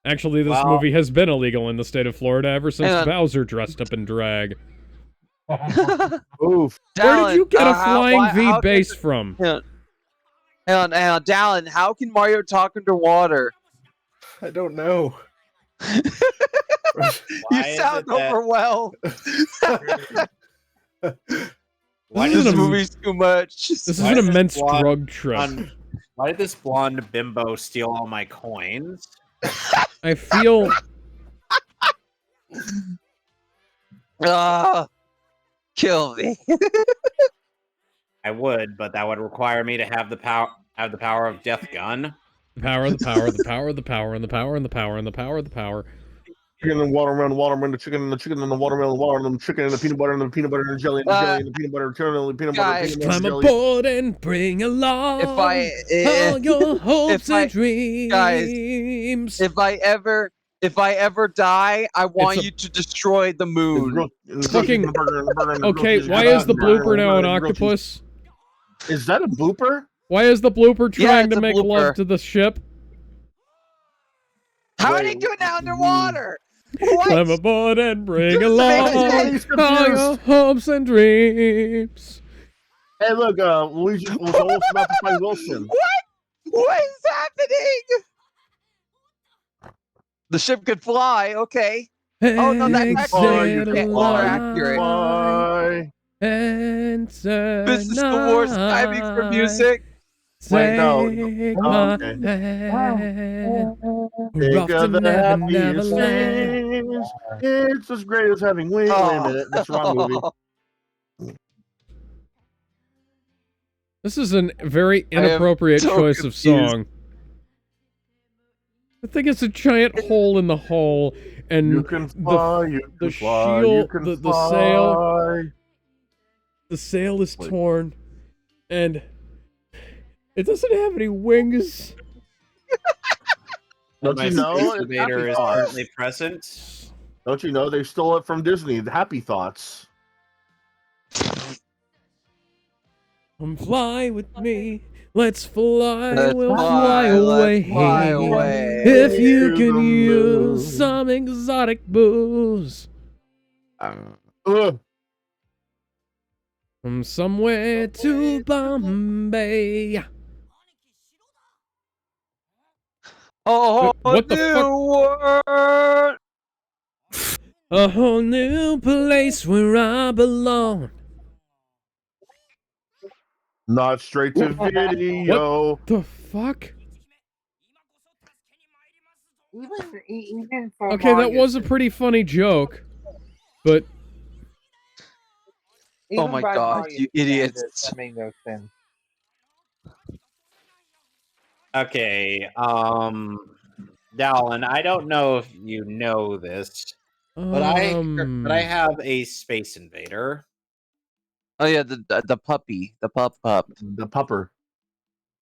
Actually, this Well- movie has been illegal in the state of Florida ever since Hang on. Bowser dressed up in drag. Oof. Where did you get a how- flying why- V how can- base from? Hang on, Dallin, how can Mario talk underwater? I don't know. You Why sound is it that- overwhelmed. Why This does is This an movie's too much. This is Why an is this immense blonde- drug trip. Why did this blonde bimbo steal all my coins? I feel... Kill me. I would, but that would require me to have the power of Death Gun. The power, the power, the power, the power, and the power, and the power, and the power, the power. Chicken and watermelon, the chicken and the watermelon, the chicken and the peanut butter and the peanut butter and the jelly and the jelly and the peanut butter and the peanut butter and Guys, the peanut butter Climb and jelly. aboard and bring along all your hopes and dreams. If I ever die, I want you to destroy the moon. Fucking... Okay, why is the blooper now an octopus? Is that a blooper? Why is the blooper trying it's to a make blooper. love to the ship? How are they doing that underwater? What? Climb aboard and bring This along makes sense. all your hopes and dreams. Hey, look, Luigi was almost about to find Wilson. What is happening? The ship could fly, okay. Oh no, that's actually more accurate. Why? This is the worst timing for music. Wait, no. Take Oh, my okay. hand. We're Think off to of the Never happiest Neverland. things. It's as great as having wings. Wait a minute, that's the wrong movie. This is a very inappropriate so choice of confused. song. I think it's a giant hole in the hull, and You can fly, you the can fly, shield, you can the sail, fly. the sail is torn, and it doesn't have any wings. Don't My you know? space It's invader Happy is Thoughts. currently present. Don't you know they stole it from Disney? The Happy Thoughts. Come fly with me. Let's fly. Let's We'll fly, fly away. let's fly away. If you To can the use moon. some exotic booze Ugh. from somewhere to Bombay. Oh, What the fuck? World. A whole new place where I belong. Not straight to video. The fuck? Even for Okay, that Mario, was a pretty funny joke, but even my by God, Mario you idiots. standards, that made no sense. Okay, Dallin, I don't know if you know this, but I have a space invader. Oh yeah, the puppy, the pup. The pupper.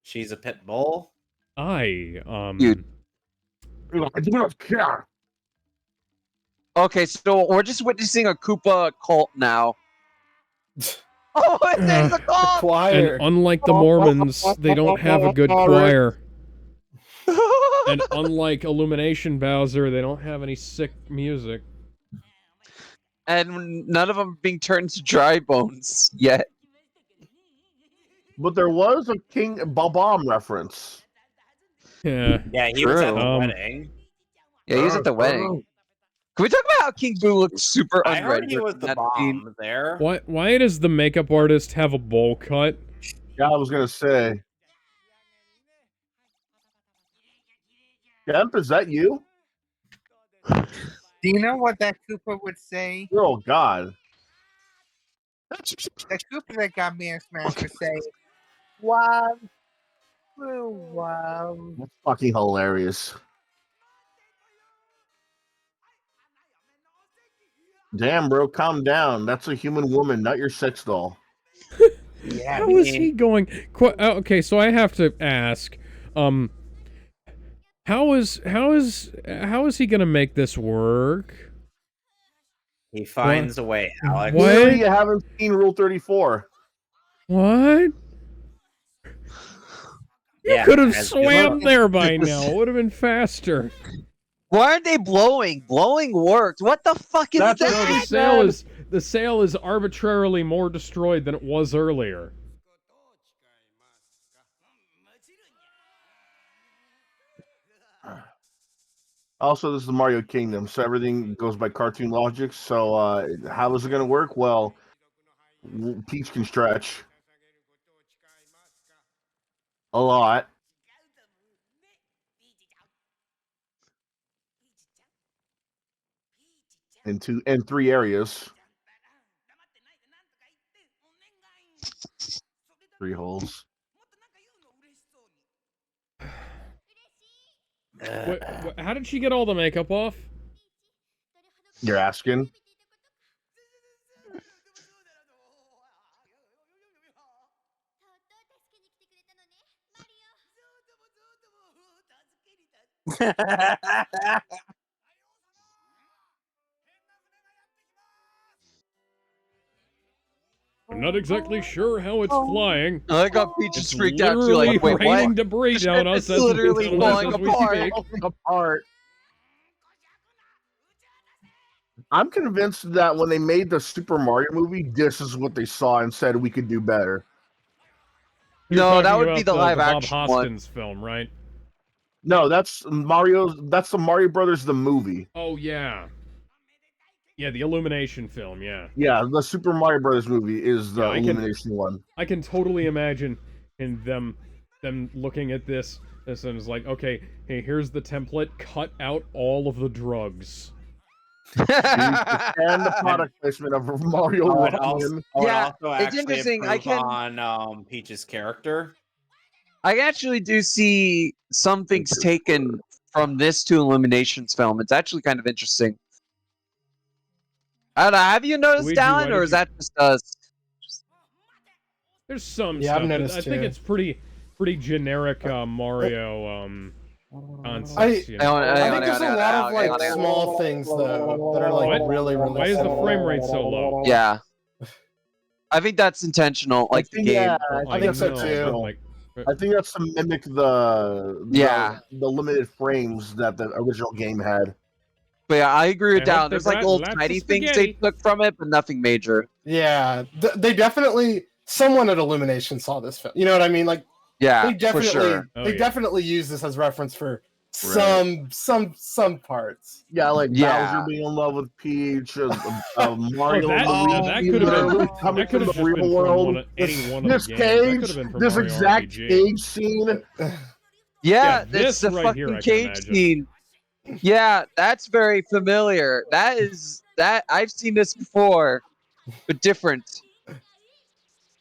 She's a pit bull. I Dude. I do not care. Okay, so we're just witnessing a Koopa cult now. Oh, it's a cult. Choir. And unlike the Mormons, they don't have a good choir. And unlike Illumination Bowser, they don't have any sick music. And none of them are being turned to dry bones yet. But there was a King Bomb reference. Yeah. Yeah, he was at the True. wedding. Yeah, he was at the wedding. Can we talk about how King Boo looks super I heard he unrendered was in the that bomb scene? there. Why does the makeup artist have a bowl cut? Yeah, I was gonna say. Kemp, is that you? Do you know what that Koopa would say? Oh God. The Koopa that got me in Smash would say, "Wow, wow." That's fucking hilarious. Damn, bro, calm down. That's a human woman, not your sex doll. Yeah, How is he going? Okay, so I have to ask, how is he gonna make this work? He finds a way, Alex. What? Clearly, you haven't seen Rule 34. What? You Yeah, could have as swam Gizmo- there by now. It would have been faster. Why aren't they blowing? Blowing worked. What the fuck is That's that? No, the sail is arbitrarily more destroyed than it was earlier. Also, this is the Mario Kingdom, so everything goes by cartoon logic. So, how is it going to work? Well, Peach can stretch a lot in 3 areas. 3 holes. How did she get all the makeup off? You're asking? I'm not exactly sure how it's flying. I got Peaches It's freaked out too. literally Like, wait, raining what? debris The down ship us is as literally we falling speak. apart. Apart. I'm convinced that when they made the Super Mario movie, this is what they saw and said we could do better. You're No, that talking would about be the live Bob action one. Hoskins film, right? No, that's Mario's. That's the Mario Brothers the movie. Oh yeah, yeah, the Illumination film. Yeah, Yeah, the Super Mario Brothers movie is the Yeah, Illumination one. I can totally imagine in them looking at this and it's like, okay, hey, here's the template. Cut out all of the drugs. And the product placement of Mario Oh, it Run. Yeah, also it's actually interesting. I improve can- on Peach's character. I actually do see some things taken from this to Illumination's film. It's actually kind of interesting. I don't know. Have you noticed, Luigi, why Dallin, did or is you- that just us? There's some Yeah, I've stuff, but noticed I think too. it's pretty generic Mario concepts. I you think know? there's a lot of like small things though that are like What? really Why is the similar. frame rate so low? Yeah. I think that's intentional, like the game. Yeah, I think so know, too. but, like, I think that's to mimic the limited frames that the original game had. But yeah, I agree with I hope Dallin. they There's like brought little lots of tiny things they spaghetti. took from it, but nothing major. Yeah, they definitely someone at Illumination saw this film. You know what I mean? Like Yeah, they definitely for sure. Oh, they yeah. definitely use this as reference for Right. some parts. Yeah, like Yeah. Bowser being in love with Peach, Mario that- and now that could have literally been coming that could from have the just been real from world. any one This of the games. That could cage, have been from this Mario exact RPG. cage scene. Yeah, this that's the right fucking here I can cage imagine. scene. Yeah, that's very familiar. That I've seen this before, but different.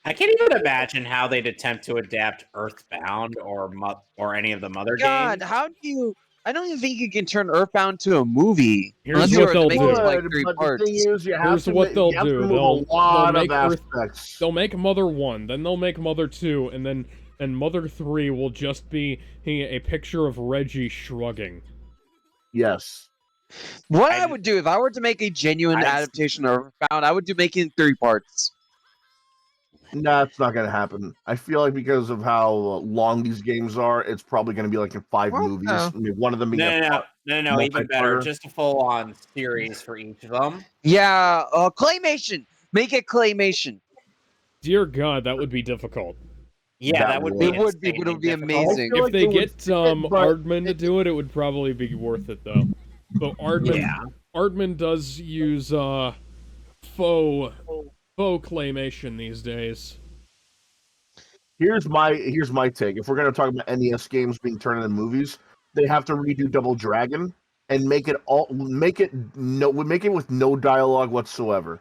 I can't even imagine how they'd attempt to adapt Earthbound or any of the Mother God, games. how do you? I don't even think you can turn Earthbound to a movie. Here's Unless what you were to they'll make do. it to, like Would, 3 but parts. the thing is, you have Here's to, what they'll you have to do. remove a lot make of Earth- aspects. They'll make Mother 1, then they'll make Mother 2, and then Mother 3 will just be a picture of Reggie shrugging. Yes. What I would do if I were to make a genuine I'd- adaptation of Earthbound, I would do make it in 3 parts. No, it's not going to happen. I feel like because of how long these games are, it's probably going to be like in 5 Well, movies. no. I mean, one of them being No, even better. multi-parter. Just a full-on series for each of them. Yeah, claymation. Make it claymation. Dear God, that would be difficult. Yeah, that would be. It would be, but it would be insanely amazing. I feel If like they it would get fit, but Aardman to do it, it would probably be worth it though. But Aardman does use faux claymation these days. Here's my take. If we're gonna talk about NES games being turned into movies, they have to redo Double Dragon and make it with no dialogue whatsoever.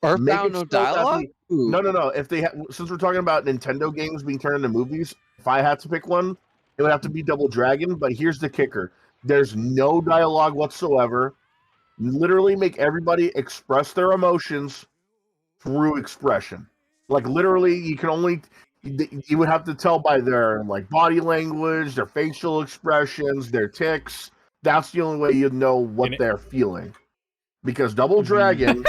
Earthbound, no dialogue? No. If they since we're talking about Nintendo games being turned into movies, if I had to pick one, it would have to be Double Dragon. But here's the kicker: there's no dialogue whatsoever. Literally, make everybody express their emotions through expression. Like literally, you would have to tell by their like body language, their facial expressions, their tics. That's the only way you'd know what they're feeling. Because Double Dragon,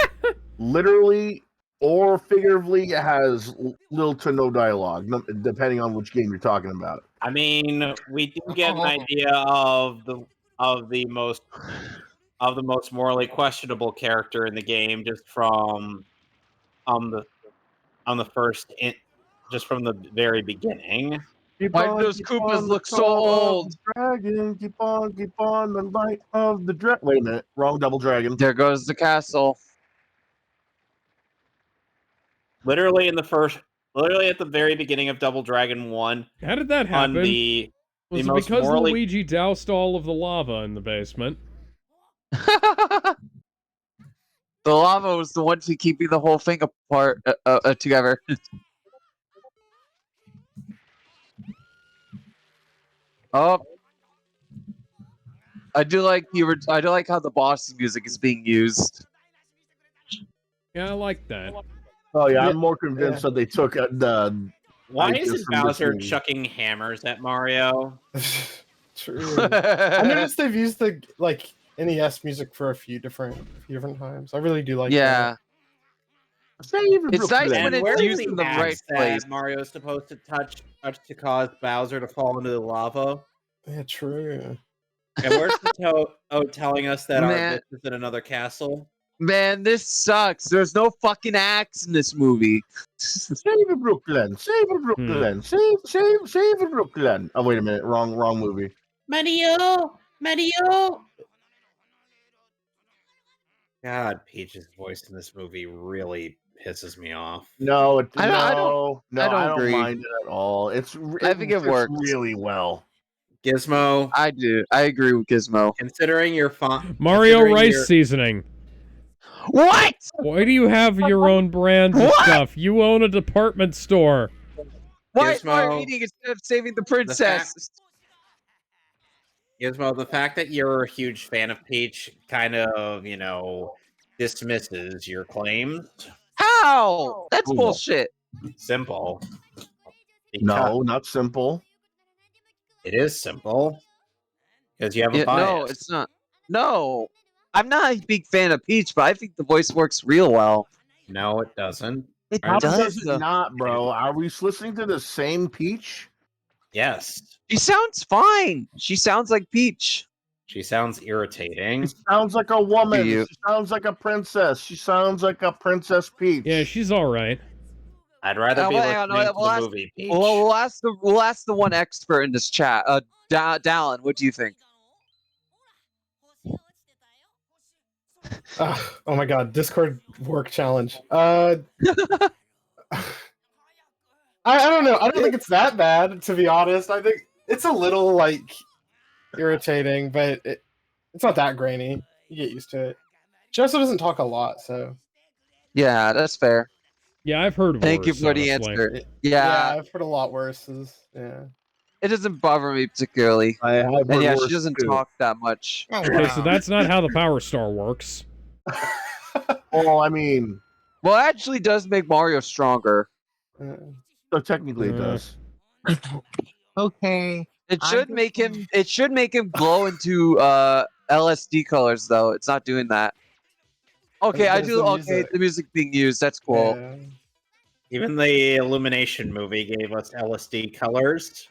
literally or figuratively, has little to no dialogue, depending on which game you're talking about. I mean, we do get an idea of the most morally questionable character in the game just from the first just from the very beginning. Why do those Koopas look so old? Dragon, keep on the light of the dragon. Wait a minute, wrong Double Dragon. There goes the castle. Literally at the very beginning of Double Dragon 1. How did that happen? On the Was the it most because morally... Luigi doused all of the lava in the basement? The lava was the one to keeping the whole thing apart together. Oh, I do like how the boss music is being used. Yeah, I like that. Oh yeah, I'm more convinced that they took the. Why isn't Bowser chucking hammers at Mario? True. I noticed they've used the NES music for a few different times. I really do like that. It's nice when it's used in the right place. Mario's supposed to touch to cause Bowser to fall into the lava. Yeah, true. And where's the Toad telling us that our bitch is in another castle? Man, this sucks. There's no fucking axe in this movie. Save Brooklyn, save Brooklyn, save Brooklyn. Oh wait a minute, wrong movie. Mario. God, Peach's voice in this movie really pisses me off. No, I don't agree. mind it at all. I think it works really well. Gizmo, I do. I agree with Gizmo. Considering your Mario rice seasoning. What? Why do you have your own brand of stuff? You own a department store. Why are you eating instead of saving the princess? Gizmo, the fact that you're a huge fan of Peach kind of, dismisses your claims. How? That's bullshit. Simple. No, not simple. It is simple. Because you have a bias. No, it's not. No. I'm not a big fan of Peach, but I think the voice works real well. No, it doesn't. It How does it not, bro? Are we listening to the same Peach? Yes. She sounds fine. She sounds like Peach. She sounds irritating. She sounds like a woman. She sounds like a princess. She sounds like a Princess Peach. Yeah, she's all right. I'd rather be listening to the movie Peach. Well, we'll ask the one expert in this chat. Dallin, what do you think? Oh my god, Discord work challenge. I don't know. I don't think it's that bad, to be honest. I think it's a little irritating, but it's not that grainy. You get used to it. She also doesn't talk a lot, so yeah, that's fair. Yeah, I've heard. Thank you for the answer. Yeah, I've heard a lot worse. Yeah. It doesn't bother me particularly. And yeah, she doesn't talk that much. Okay, so that's not how the Power Star works. Well, I mean, well, it actually does make Mario stronger. So technically, it does. Okay. It should make him. It should make him glow into LSD colors, though. It's not doing that. Okay, I do. Okay, the music being used. That's cool. Yeah. Even the Illumination movie gave us LSD colors.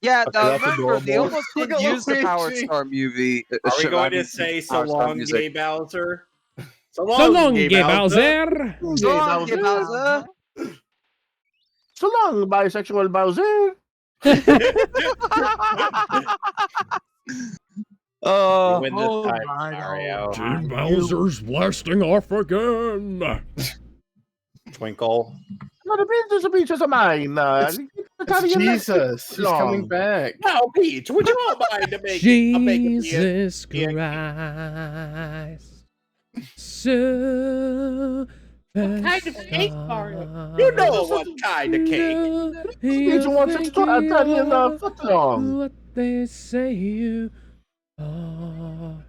Yeah, that's remember, they adorable. almost didn't use the Power Star movie. Are we going to say so long, gay Bowser? So long, gay Bowser. So long, gay Bowser. So long, bisexual Bowser. You win this time, Mario. Team Bowser's blasting off again. Twinkle. No, the beach is mine. It's Jesus. He's coming back. Now, Peach, would you all mind to make Jesus Christ. So what kind of cake, Mario? You know what kind of cake. Peach wants Italian footlong. What they say you are.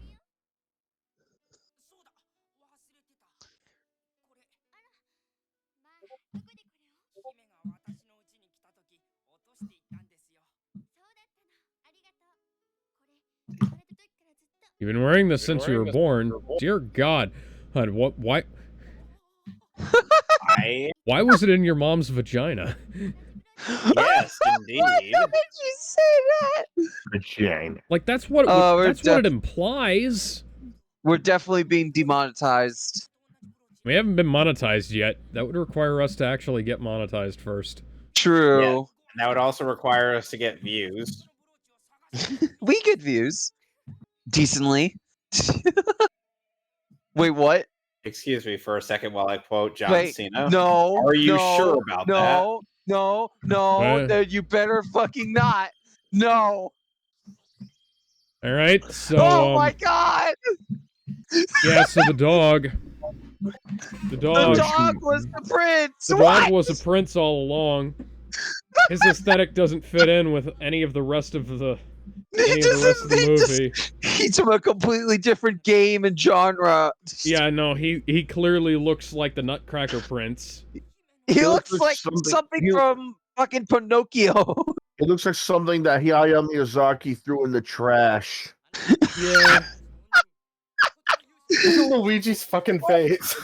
You've been wearing this since you were born. Dear God. Hon, what, why? Why was it in your mom's vagina? Yes, indeed. Why did you say that? Vagina. Like, that's what what it implies. We're definitely being demonetized. We haven't been monetized yet. That would require us to actually get monetized first. True. Yeah. And that would also require us to get views. We get views. Decently. Wait, what? Excuse me for a second while I quote John Cena. No. Are you no, sure about that? No. What? No, you better fucking not. No. All right, so. Oh my God. Yeah, so the dog. The dog was the prince. The dog was a prince all along. His aesthetic doesn't fit in with any of the rest of the movie. He's from a completely different game and genre. Yeah, no, he clearly looks like the Nutcracker Prince. He looks like something from fucking Pinocchio. It looks like something that Hayao Miyazaki threw in the trash. Yeah. Look at Luigi's fucking face.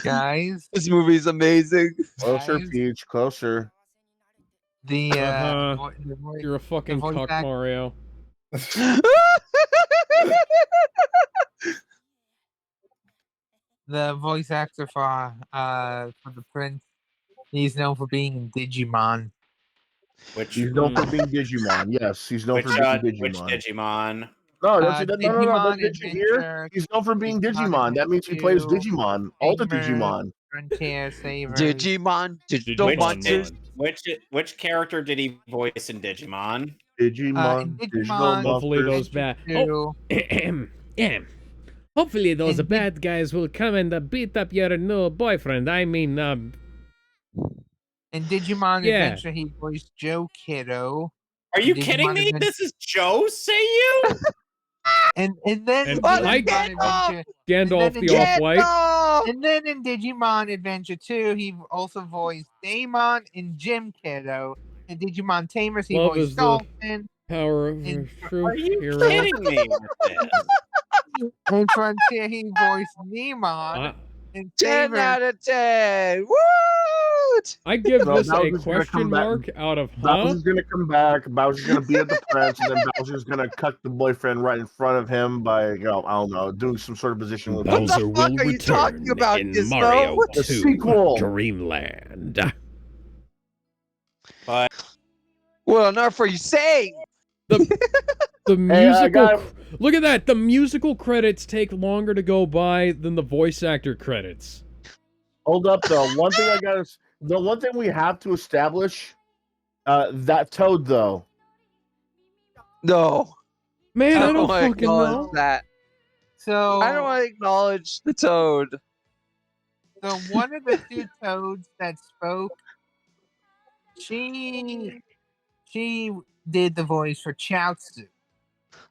Guys, this movie's amazing. Closer, Peach, closer. The you're a fucking cuck, Mario. The voice actor for the prince, he's known for being in Digimon. He's known for being Digimon. Yes, he's known for being Digimon. Which Digimon? No, don't you hear? He's known for being Digimon. That means he plays Digimon. All the Digimon. Frontier Saver. Digimon. Which character did he voice in Digimon? Digimon. Hopefully those bad. Hopefully those bad guys will come and beat up your new boyfriend. I mean, in Digimon Adventure, he voiced Joe Kiddo. Are you kidding me? This is Joe Seiyu? and then Gandalf the Off-White. And then in Digimon Adventure 2, he also voiced Daemon and Jim Kiddo. In Digimon Tamers, he voiced Dalton. Power of true Are you hero. kidding me with this? In Frontier, he voiced Nemon. 10 out of 10. Woo! I give this a question mark out of Bowser's gonna come back. Bowser's gonna beat up the prince, and then Bowser's gonna cut the boyfriend right in front of him by, I don't know, doing some sort of position with Bowser What the fuck will are you talking return about, in Gizmo? Mario The 2 sequel. Dreamland. But What on earth are you saying? The musical. Look at that. The musical credits take longer to go by than the voice actor credits. Hold up, though. The one thing we have to establish, that Toad, though. No. Man, I don't wanna fucking know. acknowledge that. So I don't want to acknowledge the Toad. So one of the two Toads that spoke, she did the voice for Chaozu.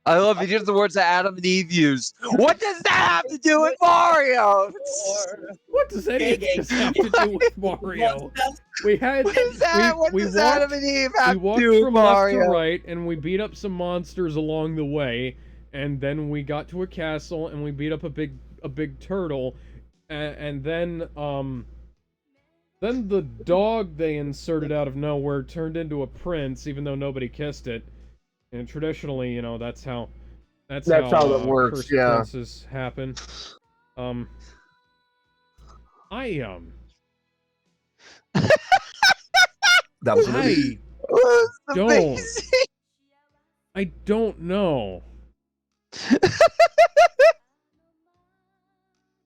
I love it. Here's the words that Adam and Eve used. What does that have to do with Mario? What does any of this have to do with Mario? We had What does Adam and Eve have we walked to do with from Mario? left to right, and we beat up some monsters along the way, and then we got to a castle, and we beat up a big turtle, and then the dog they inserted out of nowhere turned into a prince, even though nobody kissed it. And traditionally, you know, that's how that works. Cursed Yeah, princes happen. That was I don't know.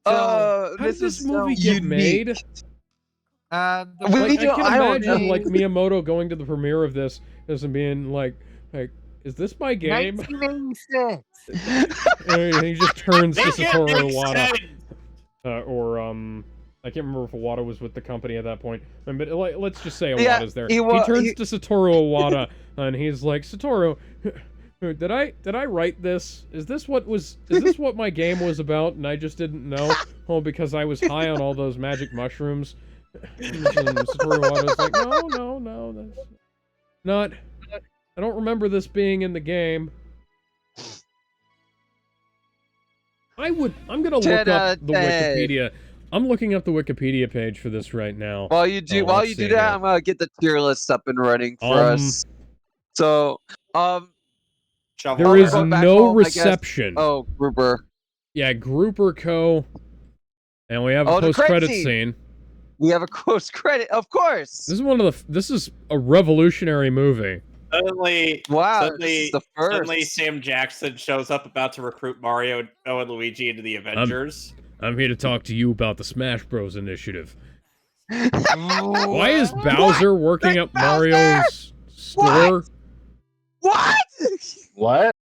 How did this this is movie so get unique. made? The We Like, I don't- can I don't imagine know. like Miyamoto going to the premiere of this and being like, is this my game? 1986. And he just turns to Make it Satoru make Iwata, sense! I can't remember if Iwata was with the company at that point, but let's just say Yeah, Iwata's there. he He turns he- to Satoru Iwata and he's like, Satoru, did I write this? Is this what my game was about and I just didn't know? Oh, because I was high on all those magic mushrooms. And Satoru Iwata's like, no, that's not. I don't remember this being in the game. I'm gonna look up the Wikipedia. I'm looking up the Wikipedia page for this right now. While you do let's see that, here. I'm gonna get the tier list up and running for us. So, there is going back no home, I guess. reception. Oh, Grouper. Yeah, Grouper Co. And we have a Oh, the post-credit credit scene. We have a post credit, of course. This is a revolutionary movie. Suddenly, Wow, this is the first. Suddenly Sam Jackson shows up about to recruit Mario and Luigi into the Avengers. I'm here to talk to you about the Smash Bros. Initiative. Why is Bowser working at Mario's store? What? What?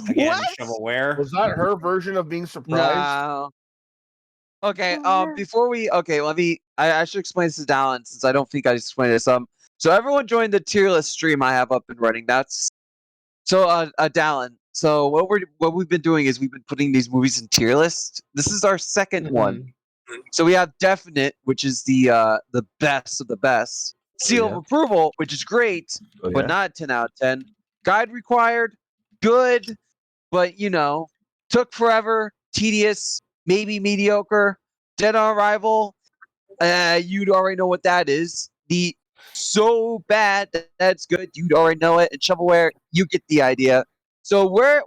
Again, What? shovelware. Was that her version of being surprised? No. Okay, before we I should explain this to Dallin since I don't think I explained this. So everyone joined the tier list stream I have up and running. That's so Dallin. So what we've been doing is we've been putting these movies in tier list. This is our second one. So we have Definite, which is the best of the best. Seal of Approval, which is great, but not 10 out of 10. Guide Required, good, but took forever, tedious, maybe mediocre. Dead on Arrival, you'd already know what that is. The so bad that's good, you'd already know it. And Shovelware, you get the idea. So what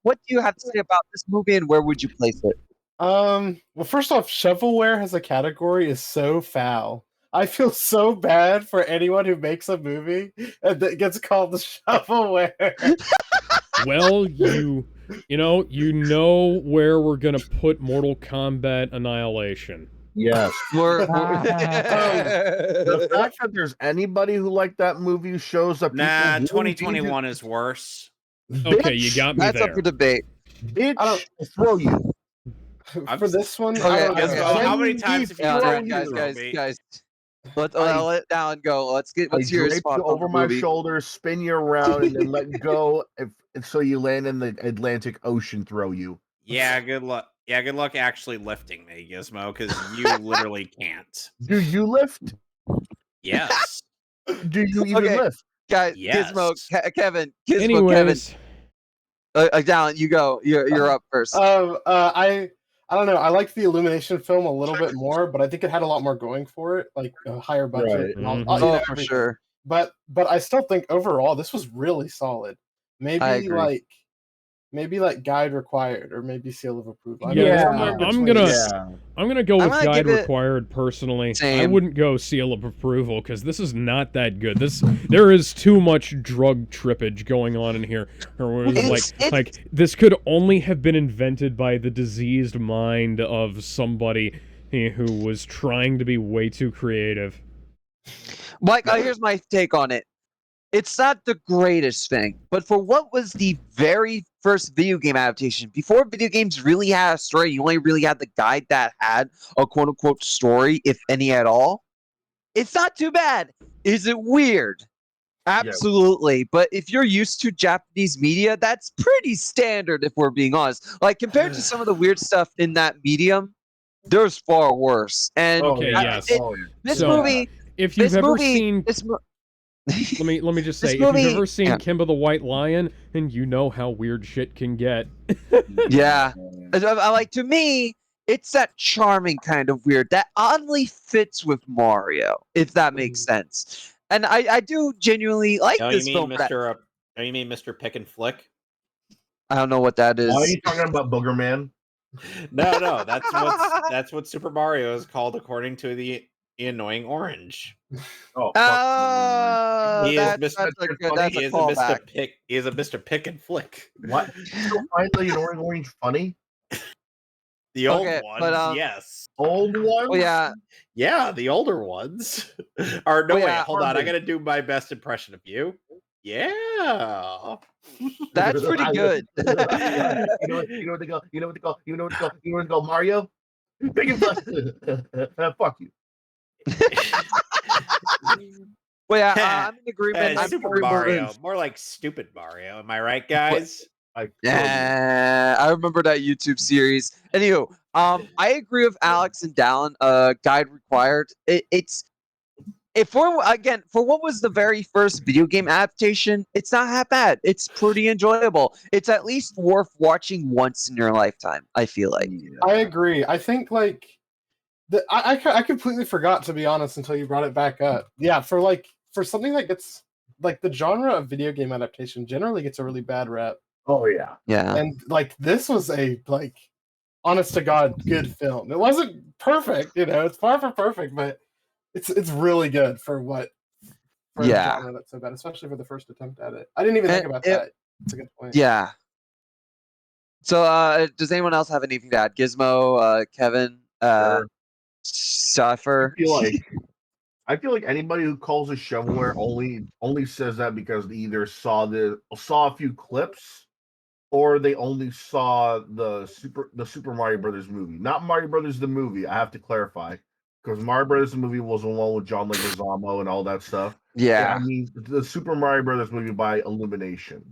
do you have to say about this movie, and where would you place it? Well, first off, shovelware as a category is so foul. I feel so bad for anyone who makes a movie that gets called the shovelware. Well, you know where we're gonna put Mortal Kombat Annihilation. Yes. The fact that there's anybody who liked that movie shows that Nah, people 2021 is worse. Okay, you got me That's there. up for debate. Bitch, I throw you. For this one, Okay, I don't okay. know. How many times have you Yeah, thrown guys. Let Dallin go. Let's I hear his drape spot you on over the my movie. shoulder, spin you around, and then let go, and so you land in the Atlantic Ocean. Throw you. Yeah, good luck. Yeah, good luck actually lifting me, Gizmo, because you literally can't. Do you lift? Yes. Do you even lift? Guys, Yes. Gizmo, Kevin, Gizmo, Anyways, Kevin. Dallin, you go. You're up first. I don't know. I like the Illumination film a little bit more, but I think it had a lot more going for it, like a higher budget. Right. And all, Mhm. Oh, for sure. But I still think overall this was really solid. I agree. Maybe like Guide Required or maybe Seal of Approval. I'm gonna go with gonna Guide give it- Required personally. I Same. wouldn't go Seal of Approval because this is not that good. There is too much drug trippage going on in here. Or It's- like this could only have been invented by the diseased mind of somebody who was trying to be way too creative. Mike, here's my take on it. It's not the greatest thing, but for what was the very first video game adaptation, before video games really had a story, you only really had the guide that had a quote unquote story, if any at all. It's not too bad. Is it weird? Absolutely. But if you're used to Japanese media, that's pretty standard, if we're being honest. Like, compared to some of the weird stuff in that medium, there's far worse. And Okay, yes. this So, movie, if you've this ever movie, seen this mo- let me just This say, movie- if you've ever seen yeah. Kimba the White Lion, and you know how weird shit can get. Yeah. I like, to me, it's that charming kind of weird that oddly fits with Mario, if that makes sense. And I do genuinely like Oh, this you film. mean for that. Mr. You mean Mr. Pick and Flick? I don't know what that is. Why are you talking about Booger Man? No, that's what Super Mario is called according to the annoying orange. Oh, Oh, He is that's Mr. a good. That's He a is a Mr. callback. Pick. He is a Mr. Pick and Flick. what? You still find the annoying orange funny? The old Okay, ones, but, yes. Old ones? well, yeah, Yeah, the older ones. Or no, well, wait, yeah, hold on. I Hardly. gotta do my best impression of you. Yeah. that's pretty good. You know what they go? You know what they go? You know what they go? You know what they go? Mario? Big and fuck you. Well, yeah, I'm in agreement. I'm in Super agreement. Mario. More like stupid Mario. Am I right, guys? I feel you. Yeah, I remember that YouTube series. Anywho, I agree with Alex and Dallin. Guide required. It's if for what was the very first video game adaptation, it's not that bad. It's pretty enjoyable. It's at least worth watching once in your lifetime. I feel like. I agree. I think like I completely forgot, to be honest, until you brought it back up. Yeah, for something that gets like the genre of video game adaptation generally gets a really bad rep. Oh yeah. Yeah. And like this was a like honest to God good film. It wasn't perfect, it's far from perfect, but it's really good for what for a genre that's so bad, especially for the first attempt at it. I didn't even think about that. It's a good point. Yeah. So, does anyone else have anything to add? Gizmo, Kevin, Sure. Cypher. I feel like anybody who calls it shovelware only says that because they either saw a few clips or they only saw the Super Mario Brothers movie. Not Mario Brothers the movie, I have to clarify. Because Mario Brothers the movie was the one with John Leguizamo and all that stuff. Yeah. I mean the Super Mario Brothers movie by Illumination.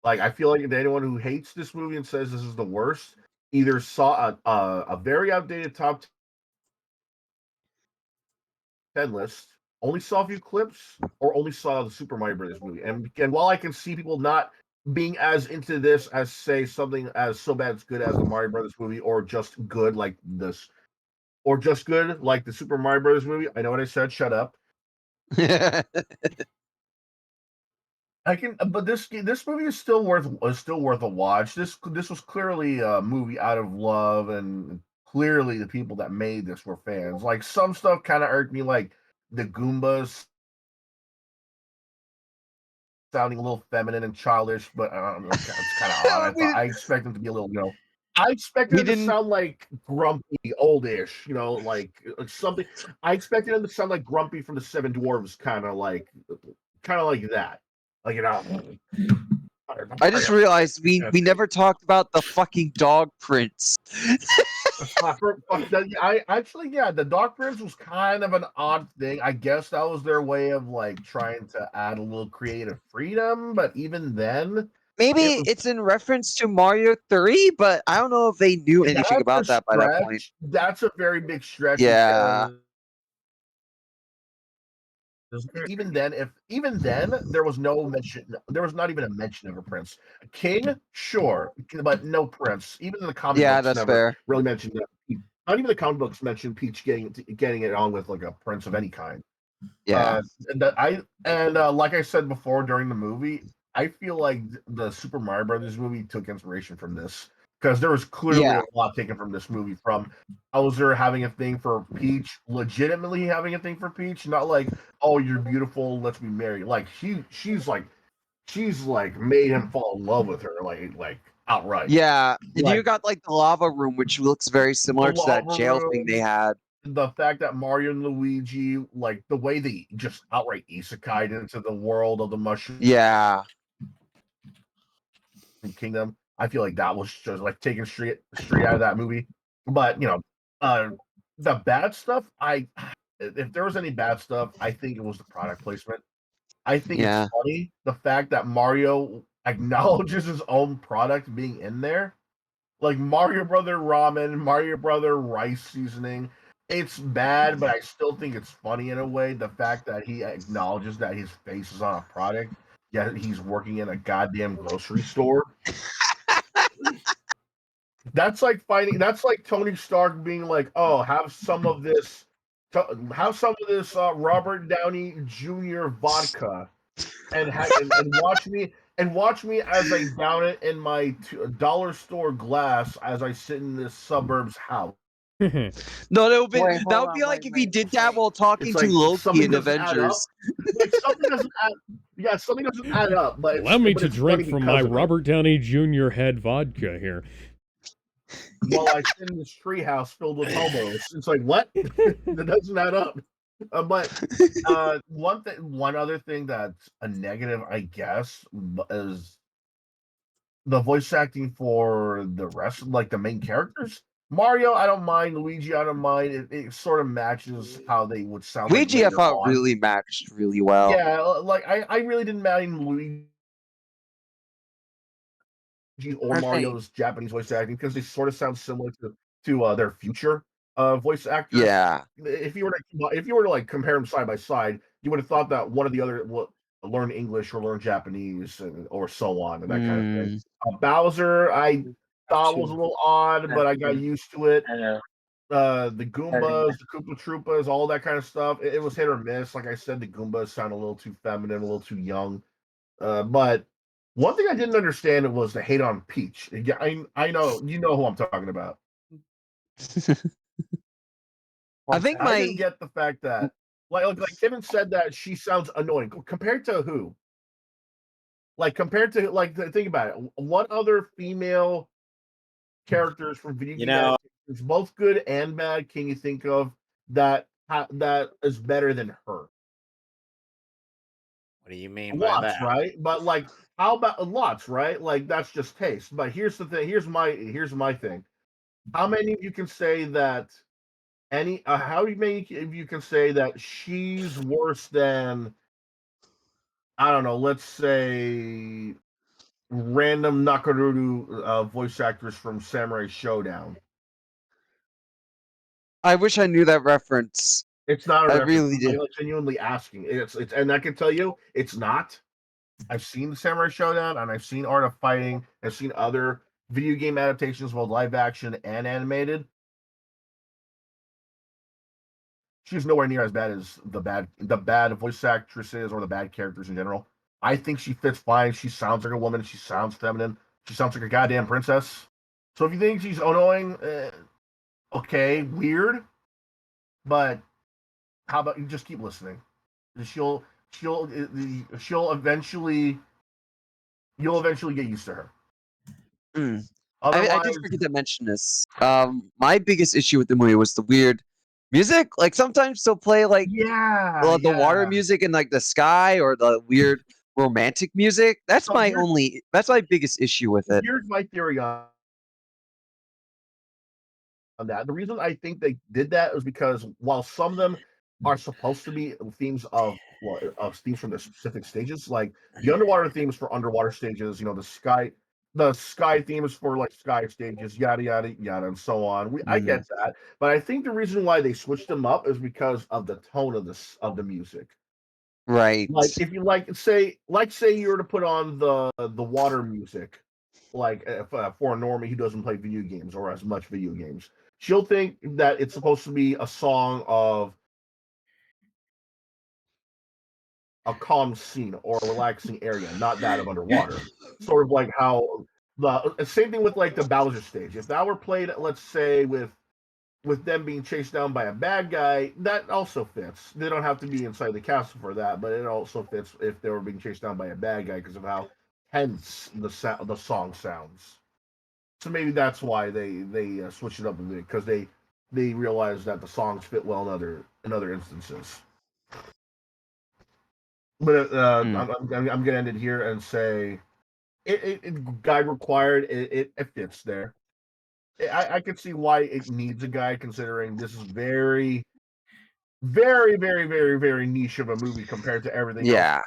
Like I feel like anyone who hates this movie and says this is the worst either saw a very outdated top 10 list, only saw a few clips, or only saw the Super Mario Brothers movie. And while I can see people not being as into this as say something as so bad it's good as the Mario Brothers movie, or just good like this, or just good like the Super Mario Brothers movie, I know what I said. Shut up. I can, but this movie is still worth a watch. This was clearly a movie out of love, and clearly the people that made this were fans. Like some stuff kind of irked me, like the Goombas sounding a little feminine and childish, but it's kind of odd. I expect them to be a little, I expected them to sound like grumpy, oldish, like something. I expected them to sound like Grumpy from the Seven Dwarves, kind of like that. Like, I just realized we never talked about the fucking dog prince. The dog prince was kind of an odd thing. I guess that was their way of like trying to add a little creative freedom, but even then, maybe it's in reference to Mario 3, but I don't know if they knew anything about that by that point. That's a very big stretch. Yeah. Even then, there was no mention. There was not even a mention of a prince. King, sure, but no prince. Even in the comic books, that's never fair. really mentioned that. Not even the comic books mentioned Peach getting it on with like a prince of any kind. Yeah. Like I said before during the movie, I feel like the Super Mario Brothers movie took inspiration from this. Because there was clearly a lot taken from this movie, from Bowser having a thing for Peach, legitimately having a thing for Peach, not like, oh, you're beautiful, let's be married. Like she's made him fall in love with her, like outright. Yeah, and you got like the lava room, which looks very similar to that jail thing they had. The fact that Mario and Luigi, like the way they just outright isekai'd into the world of the mushroom. Yeah. Kingdom. I feel like that was just like taken straight out of that movie. But the bad stuff, if there was any bad stuff, I think it was the product placement. I think it's funny the fact that Mario acknowledges his own product being in there, like Mario Brother ramen, Mario Brother rice seasoning. It's bad, but I still think it's funny in a way. The fact that he acknowledges that his face is on a product, yet he's working in a goddamn grocery store. That's like Tony Stark being like, "Oh, have some of this Robert Downey Jr. vodka, and watch me as I down it in my dollar store glass as I sit in this suburbs house." No, that would be like if he did that while talking to Loki in Avengers. Like something doesn't add up. But allow me to drink from my Robert Downey Jr. head vodka here. while I sit in this treehouse filled with hobos. It's like, what? That doesn't add up. But one other thing that's a negative, I guess, is the voice acting for the rest, like the main characters. Mario, I don't mind. Luigi, I don't mind. It sort of matches how they would sound like Luigi, I later thought on. really matched really well. Yeah, like I really didn't mind Luigi or Okay. Mario's Japanese voice acting because they sort of sound similar to their future voice actors. Yeah. If you were to like compare them side by side, you would have thought that one of the other would learn English or learn Japanese or so on and that kind of thing. Bowser, I thought was a little odd, but I got used to it. The Goombas, the Koopa Troopas, all that kind of stuff. It was hit or miss. Like I said, the Goombas sound a little too feminine, a little too young. But one thing I didn't understand was the hate on Peach. Yeah, I know you know who I'm talking about. I think I didn't get the fact that like Kevin said that she sounds annoying compared to who? Like compared to like think about it. What other female characters from video game adaptations, both good and bad, can you think of that that is better than her? What do you mean by Lots, that? right? But like, how about lots, right? Like that's just taste. But here's the thing. Here's my thing. How many of you can say that any? How many of you can say that she's worse than I don't know? Let's say random Nakaruru voice actors from Samurai Showdown. I wish I knew that reference. It's not a I reference. really did. I'm genuinely asking. It's and I can tell you, it's not. I've seen the Samurai Showdown and I've seen Art of Fighting. I've seen other video game adaptations, both live action and animated. She's nowhere near as bad as the bad voice actresses or the bad characters in general. I think she fits fine. She sounds like a woman. She sounds feminine. She sounds like a goddamn princess. So if you think she's annoying, okay, weird, but how about you just keep listening? She'll she'll eventually you'll eventually get used to her. I did forget to mention this. My biggest issue with the movie was the weird music. Like sometimes they'll play like the water music in like the sky or the weird romantic music. That's my biggest issue with it. Here's my theory on that. The reason I think they did that is because while some of them are supposed to be themes of themes from the specific stages, like the underwater themes for underwater stages, the sky themes for like sky stages, yada yada yada, and so on. I get that, but I think the reason why they switched them up is because of the tone of the music. Right. Like if you say you were to put on the water music, like for a normie who doesn't play video games or as much video games, she'll think that it's supposed to be a song of a calm scene or a relaxing area, not that of underwater. Sort of like how the same thing with like the Bowser stage. If that were played, let's say with them being chased down by a bad guy, that also fits. They don't have to be inside the castle for that, but it also fits if they were being chased down by a bad guy because of how tense the song sounds. So maybe that's why they switched it up a bit because they realized that the songs fit well in other instances. But I'm gonna end it here and say it guide required. It fits there. I can see why it needs a guide considering this is very, very, very, very, very niche of a movie compared to everything else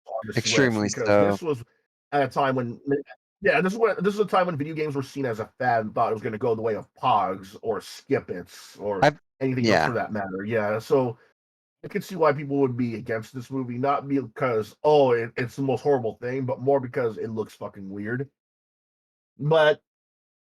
on the Extremely Switch. Because so. this was at a time when, this is a time when video games were seen as a fad and thought it was going to go the way of Pogs or Skip Its or anything else for that matter. Yeah, so I can see why people would be against this movie, not because it's the most horrible thing, but more because it looks fucking weird. But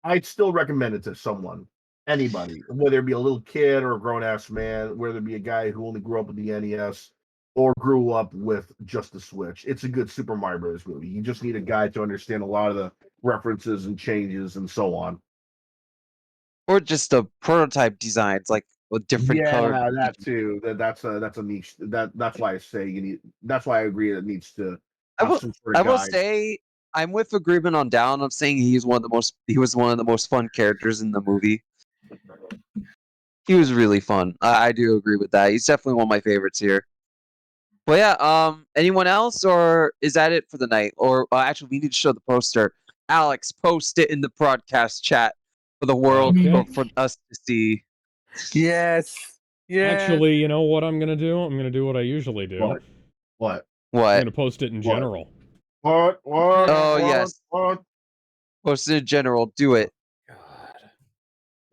I'd still recommend it to someone, anybody, whether it be a little kid or a grown ass man, whether it be a guy who only grew up with the NES or grew up with just the Switch. It's a good Super Mario Bros. Movie. You just need a guy to understand a lot of the references and changes and so on. Or just the prototype designs, like with different color. Yeah, that too. That's a niche. That's why I say you need. That's why I agree. It needs to. I will say I'm with agreement on Down. I'm saying he was one of the most fun characters in the movie. He was really fun. I do agree with that. He's definitely one of my favorites here. But yeah, anyone else, or is that it for the night? Or actually, we need to show the poster. Alex, post it in the broadcast chat for the world or for us to see. Yes. Yeah. Actually, you know what I'm gonna do? I'm gonna do what I usually do. What? I'm What? gonna post it in general. What? Oh, yes. What? Post it in general. Do it.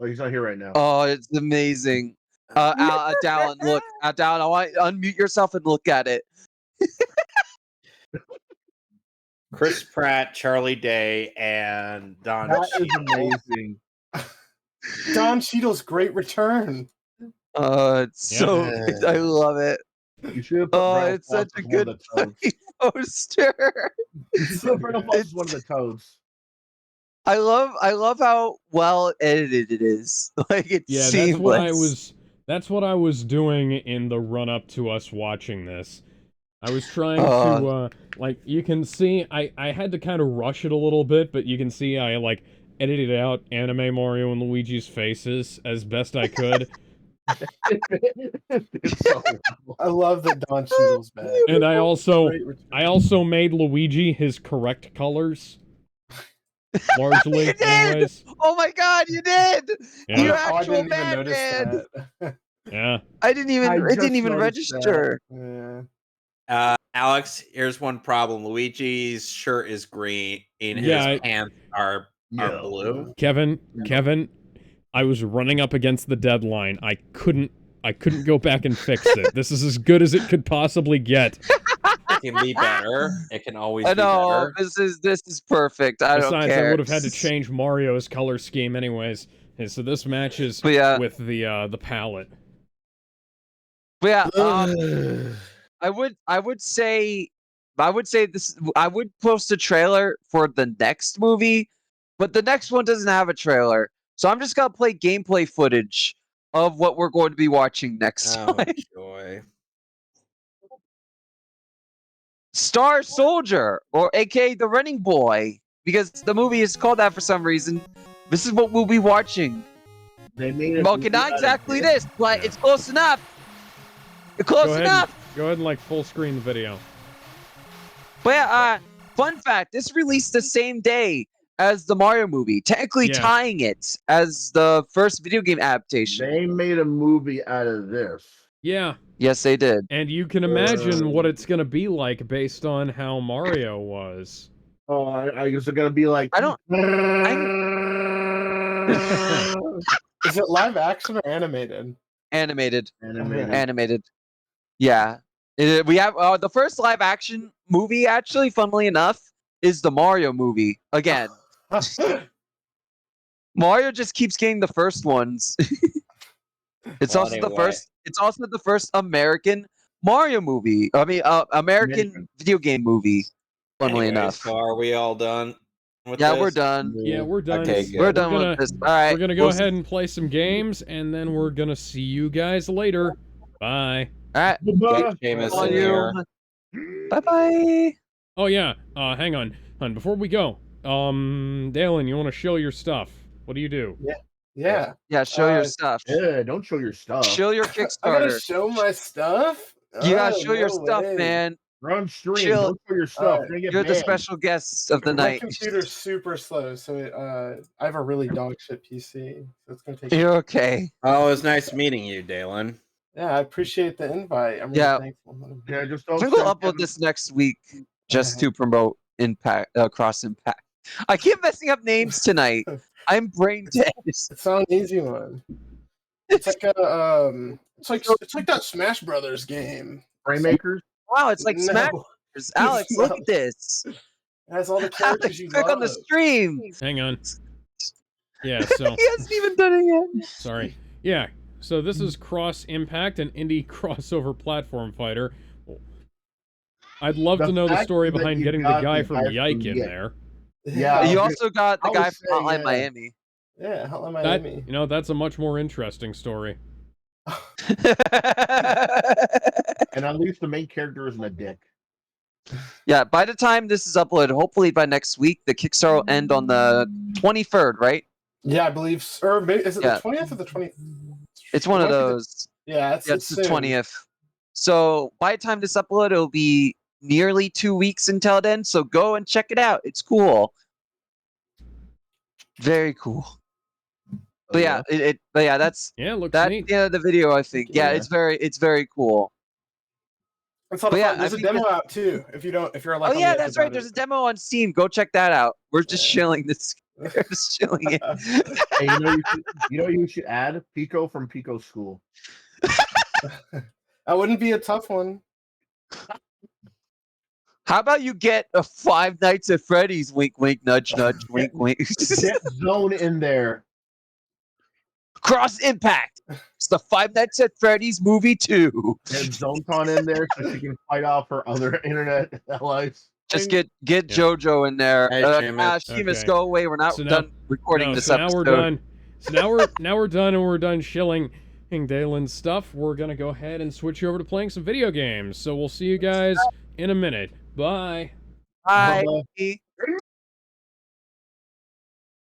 Oh, he's not here right now. Oh, it's amazing. Dallin, look. Dallin, I want you to unmute yourself and look at it. Chris Pratt, Charlie Day, and Don. That is amazing. Don Cheadle's great return. It's so good. I love it. You should have put Brennan It's such Fox a as one of good the toads. poster. You should have Brennan Fox as one of the toads. I love how well edited it is. Like it's seamless. That's what I was doing in the run up to us watching this. I was trying to like you can see I had to kind of rush it a little bit, but you can see I like edited out anime Mario and Luigi's faces as best I could. I love that Don Cheadle's back. And I also made Luigi his correct colors. Largely, You did! anyways. Oh my god, you did! Yeah. You're I actual didn't even notice Batman! that. Yeah. It didn't even noticed register. Yeah. Alex, here's one problem. Luigi's shirt is green, and Yeah, his pants are blue. Kevin, I was running up against the deadline. I couldn't go back and fix it. This is as good as it could possibly get. It can be better. It can always I be know, better. this is perfect. I don't Besides, care. I would have had to change Mario's color scheme anyways. And so this matches with the palette. But yeah, I would say this. I would post a trailer for the next movie, but the next one doesn't have a trailer, so I'm just gonna play gameplay footage of what we're going to be watching next Oh time. joy! Star Soldier, or AKA the Running Boy, because the movie is called that for some reason. This is what we'll be watching. They made it. Okay, not exactly this, but it's close enough. Close enough. Go ahead and like full screen the video. But yeah, fun fact: this released the same day as the Mario movie, technically tying it as the first video game adaptation. They made a movie out of this. Yeah. Yes, they did. And you can imagine what it's gonna be like based on how Mario was. Oh, I guess they're gonna be like. I don't. Is it live action or animated? Animated. Animated. Yeah. We have the first live action movie, actually, funnily enough, is the Mario movie. Again. Mario just keeps getting the first ones. It's also the first American Mario movie. I mean, American video game movie. Funnily enough. So are we all done? With Yeah, this? we're done. Yeah, we're done. Okay, good. We're done with this. All right. We're gonna go ahead and play some games, and then we're gonna see you guys later. Bye. All right. Bye bye. Oh yeah. Hang on, hon. Before we go, Dalen, you want to show your stuff? What do you do? Yeah. Show your stuff. Yeah, don't show your stuff. Show your I Kickstarter. gotta show my stuff. You gotta show your stuff, man. We're on stream. Chill. Don't show your stuff. Alright. You're the special guest of the My night. computer's super slow, so I have a really dog shit PC. So it's gonna take. You're okay. Oh, it was nice meeting you, Dalen. Yeah, I appreciate the invite. I'm really thankful. Yeah, just I'm don't. gonna upload this next week just to promote Impact, Cross Impact. I keep messing up names tonight. I'm brain dead. It's not an easy one. It's like a it's like that Smash Brothers game. Rainmakers. Wow, it's like Smash Brothers. Alex, look at this. It has all the characters you click love. on the stream. Hang on. Yeah, so he hasn't even done it yet. Sorry. Yeah. So this is Cross Impact, an indie crossover platform fighter. I'd love to know the story behind getting the guy from Yike in there. Yeah. You also got the guy from Hotline Miami. Yeah, Hotline Miami. That's a much more interesting story. And at least the main character isn't a dick. Yeah, by the time this is uploaded, hopefully by next week, the Kickstarter will end on the 23rd, right? Yeah, I believe. Or maybe, is it Yeah. the 20th or the 20th? It's one of might be the- those. Yeah, it's Yeah, it's the soon. 20th. So by the time this upload, it'll be nearly 2 weeks until then. So go and check it out. It's cool. Very cool. But yeah, but yeah, that's Yeah, it looks that's neat. the end of the video. I think. Yeah, Yeah. it's very cool. It's a lot But of yeah, fun. There's I a think demo out too. If you're like. Oh on yeah, the edge that's right. about There's a it. demo on Steam. Go check that out. We're just shilling this. We're just shilling it. Hey, you know you should add Pico from Pico School. That wouldn't be a tough one. How about you get a Five Nights at Freddy's? Wink, wink, nudge, nudge, wink, wink. Get Zone in there. Cross Impact. It's the Five Nights at Freddy's movie 2. Get ZoneCon in there so she can fight off her other internet allies. Just get JoJo in there. Hey, Seamus. Seamus, Okay. go away. We're not So now- done recording this so now episode. we're done. So now we're done, and we're done shilling Dalen's stuff. We're gonna go ahead and switch over to playing some video games. So we'll see you guys in a minute. Bye. Bye. Bye-bye.